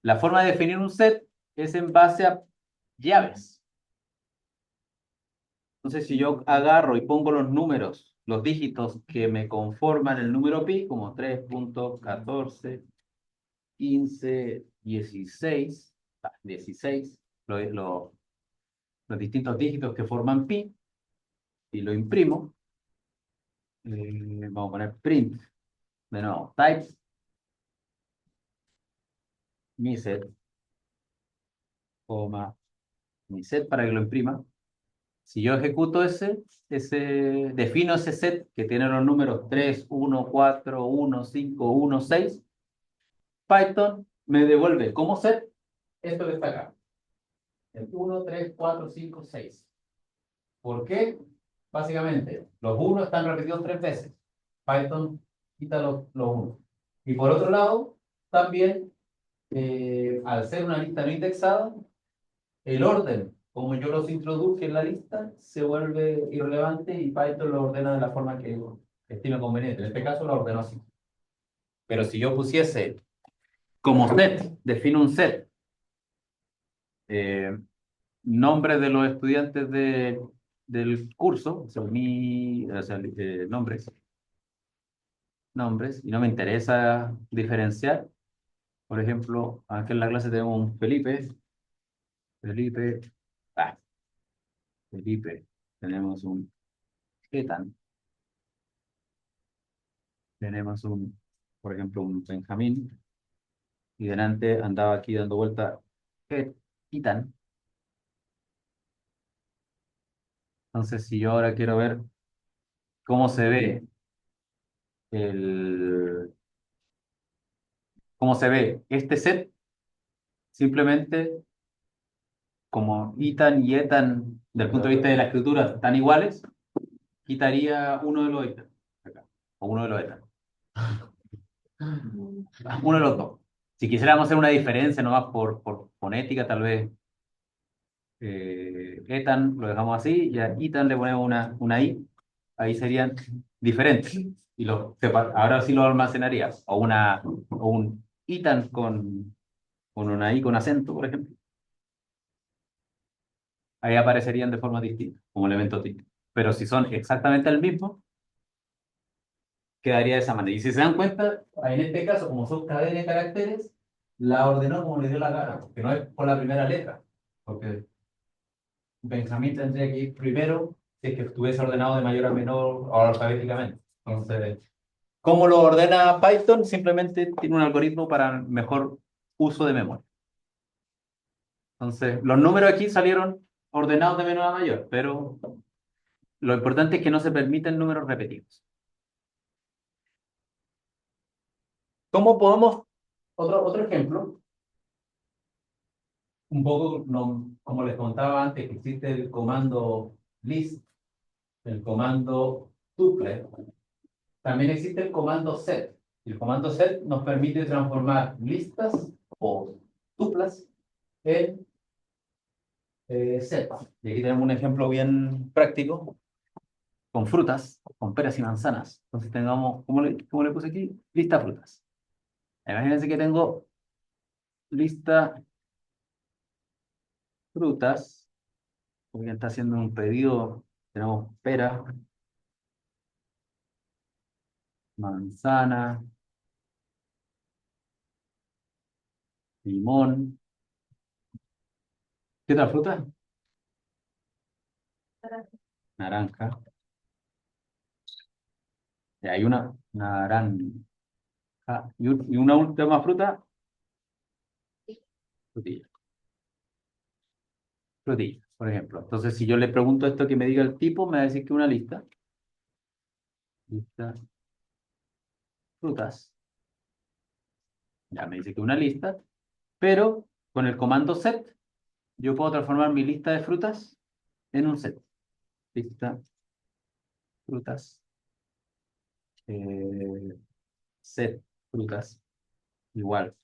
la forma de definir un set es en base a llaves. Entonces, si yo agarro y pongo los números, los dígitos que me conforman el número pi, como 3.14, 15, 16, 16, los distintos dígitos que forman pi, y lo imprimo, vamos a poner print, de nuevo, types, mi set, coma, mi set para que lo imprima. Si yo ejecuto defino ese set que tiene los números 3, 1, 4, 1, 5, 1, 6, Python me devuelve como set esto que está acá. El 1, 3, 4, 5, 6. ¿Por qué? Básicamente, los 1 están repetidos 3 veces. Python quita los 1. Y por otro lado, también, al ser una lista no indexada, el orden, como yo los introduje en la lista, se vuelve irrelevante y Python lo ordena de la forma que estime conveniente. En este caso lo ordenó así. Pero si yo pusiese como set, defino un set, eh, nombres de los estudiantes del curso, nombres, y no me interesa diferenciar. Por ejemplo, aquí en la clase tenemos un Felipe, ah, Felipe, tenemos un Ethan, tenemos por ejemplo, un Benjamín, y delante andaba aquí dando vuelta itan. Entonces, si yo ahora quiero ver cómo se ve el, cómo se ve este set, simplemente como itan y etan, del punto de vista de la escritura, están iguales, quitaría uno de los itan, acá, o uno de los etan. Uno de los dos. Si quisiéramos hacer una diferencia nomás por fonética, tal vez etan lo dejamos así y a itan le ponemos una i, ahí serían diferentes. Y ahora sí lo almacenaría. O un itan con una i con acento, por ejemplo. Ahí aparecerían de forma distinta, como elementos distintos. Pero si son exactamente el mismo, quedaría de esa manera. Y si se dan cuenta, en este caso, como son cadenas de caracteres, la ordenó como le dio la gana, que no es por la primera letra. Porque Benjamín tendría que ir primero si es que estuviese ordenado de mayor a menor o alfabéticamente. Entonces, ¿cómo lo ordena Python? Simplemente tiene un algoritmo para mejor uso de memoria. Entonces, los números aquí salieron ordenados de menor a mayor, pero lo importante es que no se permiten números repetidos. ¿Cómo podemos, otro ejemplo, un poco como les contaba antes, que existe el comando list, el comando tuple, también existe el comando set. El comando set nos permite transformar listas o tuplas en set. Y aquí tenemos un ejemplo bien práctico con frutas, con peras y manzanas. Entonces tengamos, cómo le puse aquí? Lista frutas. Imagínense que tengo lista frutas, porque está haciendo un pedido, tenemos pera, manzana, limón. ¿Qué otra fruta? Naranja. Y hay una naranja. Y una última fruta, frutilla. Frutilla, por ejemplo. Entonces, si yo le pregunto esto que me diga el tipo, me va a decir que una lista. Lista, frutas. Ya me dice que una lista, pero con el comando set, yo puedo transformar mi lista de frutas en un set. Lista, frutas, eh, set, frutas, igual.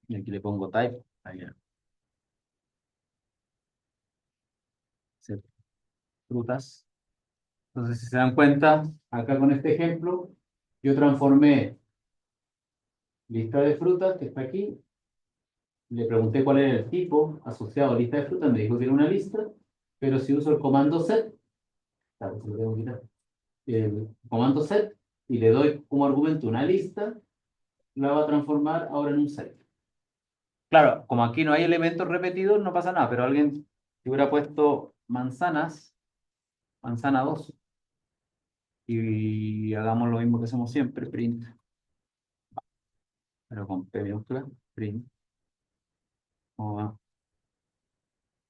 Y aquí le pongo type, ahí ya. Set, frutas. Entonces, si se dan cuenta, acá con este ejemplo, yo transformé lista de frutas, que está aquí, le pregunté cuál era el tipo asociado a lista de frutas, me dijo que era una lista, pero si uso el comando set, claro, se lo tengo que quitar, el comando set, y le doy como argumento una lista, la va a transformar ahora en un set. Claro, como aquí no hay elementos repetidos, no pasa nada, pero alguien que hubiera puesto manzanas, manzana 2 y hagamos lo mismo que hacemos siempre, print, pero con P minúscula, print, o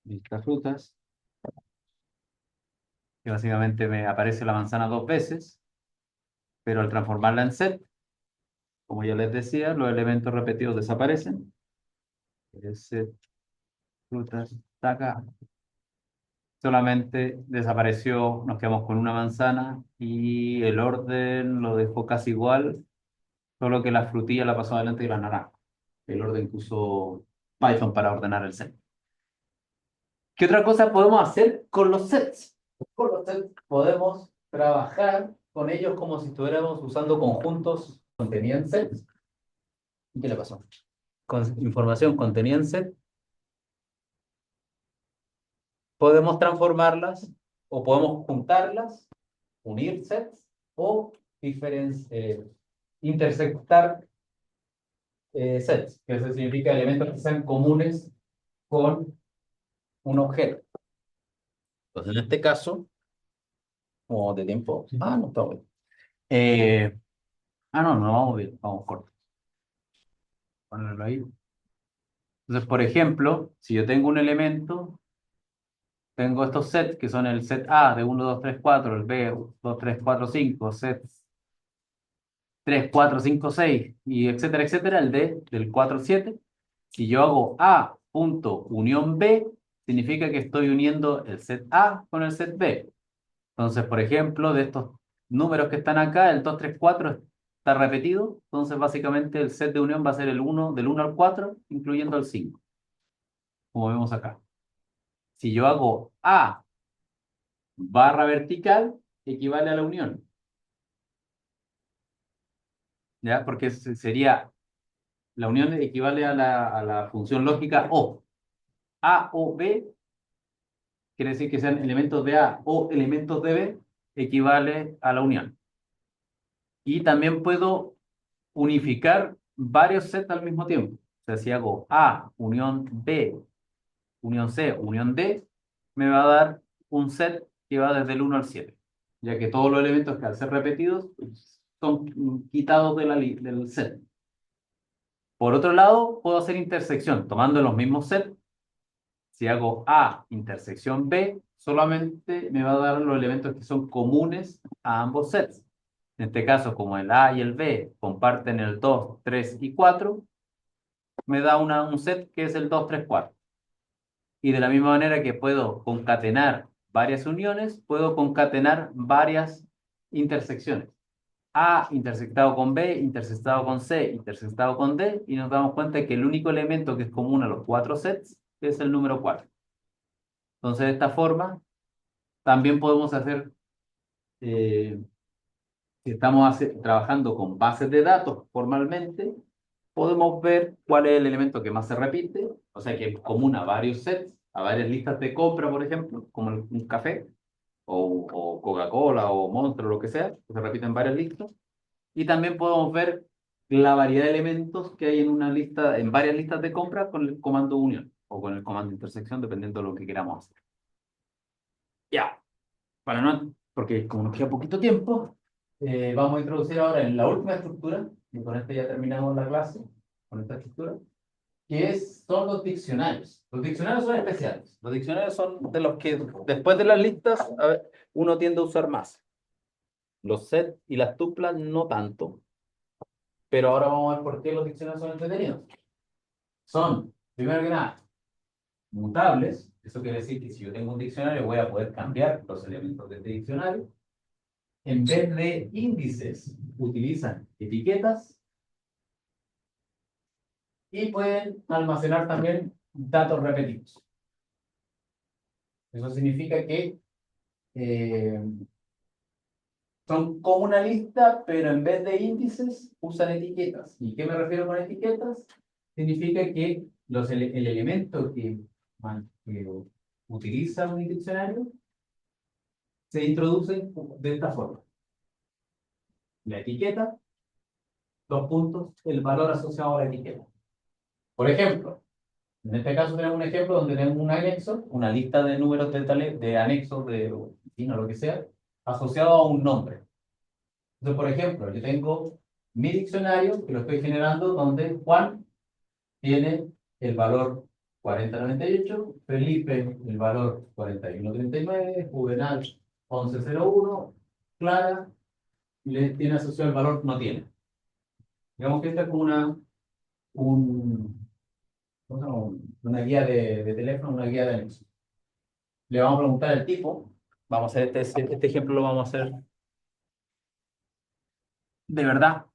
lista frutas, que básicamente me aparece la manzana 2 veces, pero al transformarla en set, como ya les decía, los elementos repetidos desaparecen. Set, frutas, está acá. Solamente desapareció, nos quedamos con una manzana y el orden lo dejó casi igual, solo que la frutilla la pasó adelante de la naranja. El orden que usó Python para ordenar el set. ¿Qué otra cosa podemos hacer con los sets? Con los sets podemos trabajar con ellos como si estuviéramos usando conjuntos contenida en sets. ¿Qué le pasó? Con información contenida en set, podemos transformarlas o podemos juntarlas, unir sets o intersectar sets, que eso significa elementos que sean comunes con un objeto. Entonces, en este caso, como de tiempo. Ah, no, está bueno. No, no vamos bien, vamos corto. Ponerlo ahí. Entonces, por ejemplo, si yo tengo un elemento, tengo estos sets que son el set A de 1, 2, 3, 4, el B 2, 3, 4, 5, set 3, 4, 5, 6 y etcétera, etcétera, el D del 4 al 7. Si yo hago A punto unión B, significa que estoy uniendo el set A con el set B. Entonces, por ejemplo, de estos números que están acá, el 2, 3, 4 está repetido. Entonces, básicamente, el set de unión va a ser el 1 del 1 al 4, incluyendo el 5, como vemos acá. Si yo hago A barra vertical, equivale a la unión, ¿ya? Porque sería, la unión equivale a la función lógica O. A o B quiere decir que sean elementos de A o elementos de B, equivale a la unión. Y también puedo unificar varios sets al mismo tiempo. O sea, si hago A, unión B, unión C, unión D, me va a dar un set que va desde el 1 al 7, ya que todos los elementos que al ser repetidos son quitados del set. Por otro lado, puedo hacer intersección, tomando los mismos sets. Si hago A intersección B, solamente me va a dar los elementos que son comunes a ambos sets. En este caso, como el A y el B comparten el 2, 3 y 4, me da un set que es el 2, 3, 4. Y de la misma manera que puedo concatenar varias uniones, puedo concatenar varias intersecciones. A intersectado con B, intersectado con C, intersectado con D, y nos damos cuenta que el único elemento que es común a los cuatro sets es el número 4. Entonces, de esta forma, también podemos hacer, si estamos trabajando con bases de datos formalmente, podemos ver cuál es el elemento que más se repite, o sea, que es común a varios sets, a varias listas de compra, por ejemplo, como un café, o Coca-Cola, o Monster, o lo que sea, que se repiten varias listas. Y también podemos ver la variedad de elementos que hay en una lista, en varias listas de compra con el comando unión, o con el comando intersección, dependiendo de lo que queramos hacer. Ya. Para no, porque como nos queda poquito tiempo, vamos a introducir ahora en la última estructura, y con esto ya terminamos la clase, con esta estructura, son los diccionarios. Los diccionarios son especiales. Los diccionarios son de los que después de las listas, a ver, uno tiende a usar más. Los sets y las tuplas no tanto, pero ahora vamos a ver por qué los diccionarios son entretenidos. Son, primero que nada, mutables. Eso quiere decir que si yo tengo un diccionario voy a poder cambiar los elementos de este diccionario. En vez de índices, utilizan etiquetas y pueden almacenar también datos repetidos. Eso significa que eh, son como una lista, pero en vez de índices usan etiquetas. ¿Y qué me refiero con etiquetas? Significa que el elemento que utiliza un diccionario se introduce de esta forma. La etiqueta, dos puntos, el valor asociado a la etiqueta. Por ejemplo, en este caso tenemos un ejemplo donde tenemos un anexo, una lista de números de anexos, de no, lo que sea, asociado a un nombre. Entonces, por ejemplo, yo tengo mi diccionario que lo estoy generando donde Juan tiene el valor 4098, Felipe el valor 4139, Juvenal 1101, Clara le tiene asociado el valor no tiene. Digamos que esta es como un, ¿cómo se llama? Una guía de teléfono, una guía de anexo. Le vamos a preguntar el tipo. Vamos a hacer este ejemplo, lo vamos a hacer de verdad.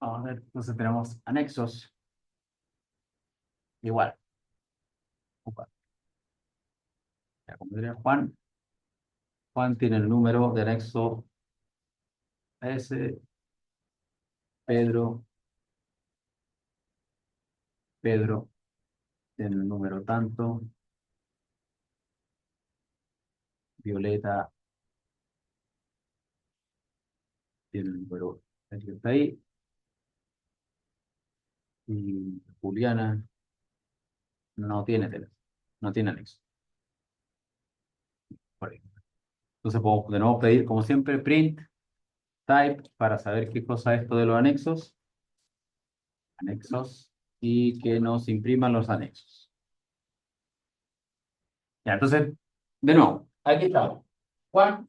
Vamos a ver, entonces tenemos anexos. Igual. Opa. Ya, como diría Juan, Juan tiene el número de anexo S, Pedro, Pedro tiene el número tanto, Violeta tiene el número el que está ahí, y Juliana no tiene teléfono, no tiene anexo. Por ahí. Entonces podemos de nuevo pedir, como siempre, print type para saber qué cosa es esto de los anexos. Anexos. y que nos impriman los anexos. Ya, entonces, de nuevo, aquí estamos. Juan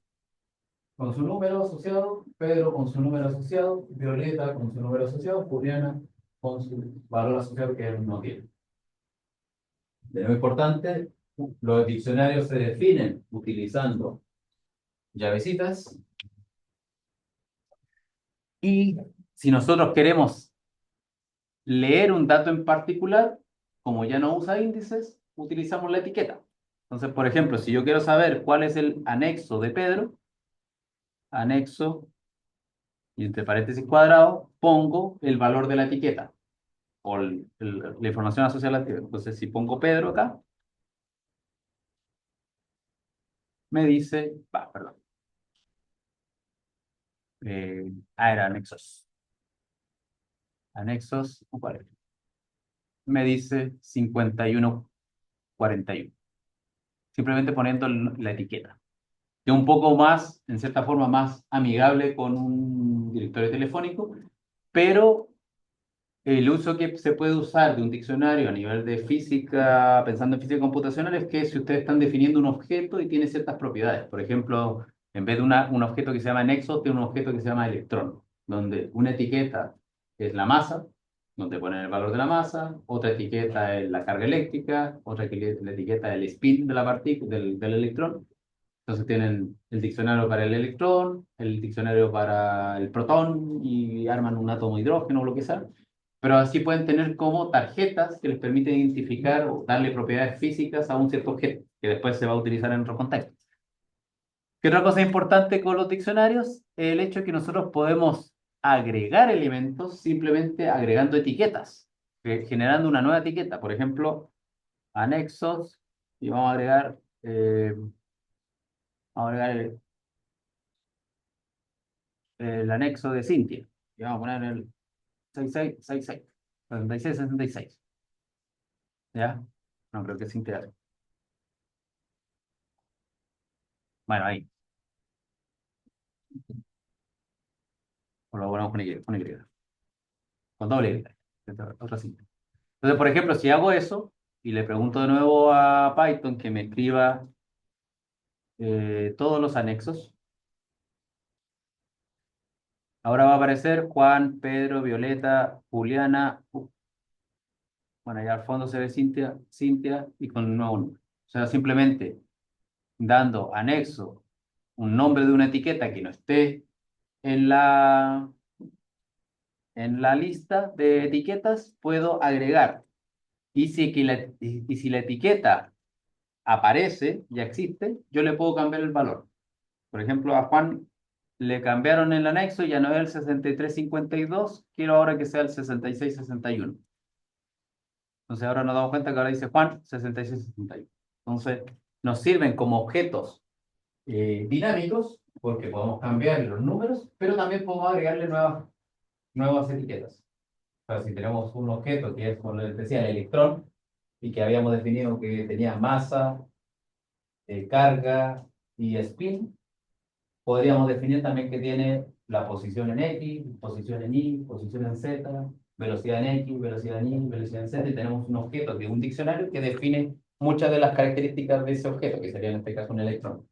con su número asociado, Pedro con su número asociado, Violeta con su número asociado, Juliana con su valor asociado que él no tiene. De lo importante, los diccionarios se definen utilizando llavecitas y si nosotros queremos leer un dato en particular, como ya no usa índices, utilizamos la etiqueta. Entonces, por ejemplo, si yo quiero saber cuál es el anexo de Pedro, anexo, y entre paréntesis cuadrados, pongo el valor de la etiqueta o la información asociada a la etiqueta. Entonces, si pongo Pedro acá, me dice, perdón, era anexos. Anexos, ¿cuál es? Me dice 5141. Simplemente poniendo la etiqueta. Que es un poco más, en cierta forma, más amigable con un directorio telefónico, pero el uso que se puede usar de un diccionario a nivel de física, pensando en física computacional, es que si ustedes están definiendo un objeto y tiene ciertas propiedades, por ejemplo, en vez de un objeto que se llama nexo, tiene un objeto que se llama electrón, donde una etiqueta es la masa, donde ponen el valor de la masa, otra etiqueta es la carga eléctrica, la etiqueta es el spin de la partícula, del electrón. Entonces tienen el diccionario para el electrón, el diccionario para el protón y arman un átomo de hidrógeno o lo que sea. Pero así pueden tener como tarjetas que les permiten identificar o darle propiedades físicas a un cierto objeto que después se va a utilizar en otro contexto. ¿Qué otra cosa importante con los diccionarios? El hecho de que nosotros podemos agregar elementos simplemente agregando etiquetas, generando una nueva etiqueta. Por ejemplo, anexos y vamos a agregar, el anexo de Cintia. Y vamos a poner el 6666, 6666. ¿Ya? No, creo que es Cintia. Bueno, ahí. O lo ponemos con Y. Con doble Y. Otra Cintia. Entonces, por ejemplo, si hago eso y le pregunto de nuevo a Python que me escriba todos los anexos, ahora va a aparecer Juan, Pedro, Violeta, Juliana. Bueno, allá al fondo se ve Cintia, Cintia y con un nuevo número. O sea, simplemente dando anexo un nombre de una etiqueta que no esté en la lista de etiquetas, puedo agregar. Y si la etiqueta aparece, ya existe, yo le puedo cambiar el valor. Por ejemplo, a Juan le cambiaron el anexo, ya no es el 6352, quiero ahora que sea el 6661. Entonces ahora nos damos cuenta que ahora dice Juan 6661. Entonces nos sirven como objetos dinámicos porque podemos cambiar los números, pero también podemos agregarle nuevas etiquetas. O sea, si tenemos un objeto que es, como les decía, el electrón, y que habíamos definido que tenía masa, carga y spin, podríamos definir también que tiene la posición en X, posición en Y, posición en Z, velocidad en X, velocidad en Y, velocidad en Z, y tenemos un objeto de un diccionario que define muchas de las características de ese objeto, que sería en este caso un electrón.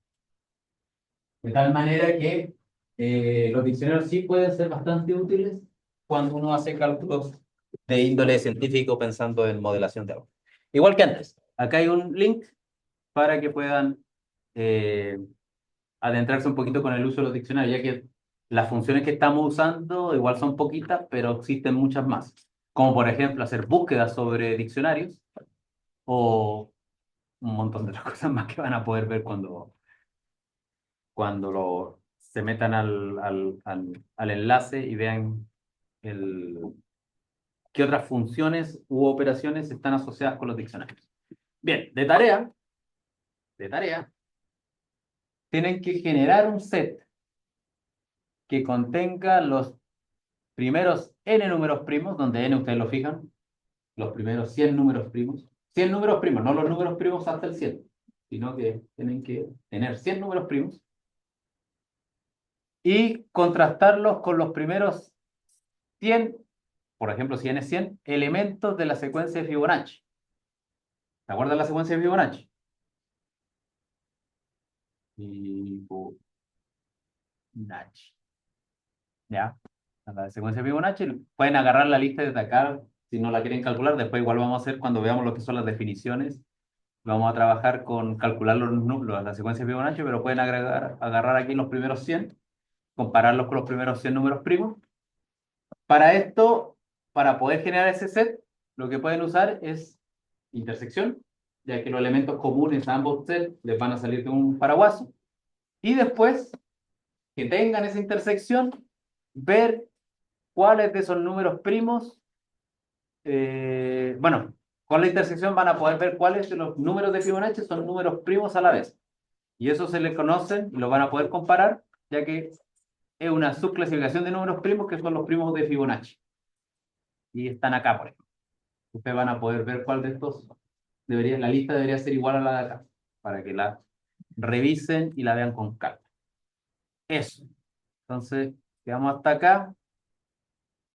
De tal manera que los diccionarios sí pueden ser bastante útiles cuando uno hace cálculos de índole científico pensando en modelación de algo. Igual que antes, acá hay un link para que puedan eh, adentrarse un poquito con el uso de los diccionarios, ya que las funciones que estamos usando igual son poquitas, pero existen muchas más. Como por ejemplo hacer búsquedas sobre diccionarios o un montón de otras cosas más que van a poder ver cuando se metan al enlace y vean qué otras funciones u operaciones están asociadas con los diccionarios. Bien, de tarea, tienen que generar un set que contenga los primeros n números primos, donde n ustedes lo fijan, los primeros 100 números primos. 100 números primos, no los números primos hasta el 100, sino que tienen que tener 100 números primos y contrastarlos con los primeros 100 por ejemplo, si n es 100, elementos de la secuencia de Fibonacci. ¿Te acuerdas la secuencia de Fibonacci? Fibonacci. ¿Ya? La secuencia de Fibonacci, pueden agarrar la lista desde acá si no la quieren calcular. Después igual vamos a hacer cuando veamos lo que son las definiciones. Vamos a trabajar con calcular la secuencia de Fibonacci, pero pueden agarrar aquí los primeros 100, compararlos con los primeros 100 números primos. Para esto, para poder generar ese set, lo que pueden usar es intersección, ya que los elementos comunes a ambos sets les van a salir de un paraguaso. Y después, que tengan esa intersección, ver cuáles de esos números primos, bueno, con la intersección van a poder ver cuáles de los números de Fibonacci son números primos a la vez. Y eso se le conocen y lo van a poder comparar, ya que es una subclasificación de números primos que son los primos de Fibonacci. Y están acá, por ejemplo. Ustedes van a poder ver cuál de estos la lista debería ser igual a la de acá, para que la revisen y la vean con calma. Eso. Entonces, quedamos hasta acá.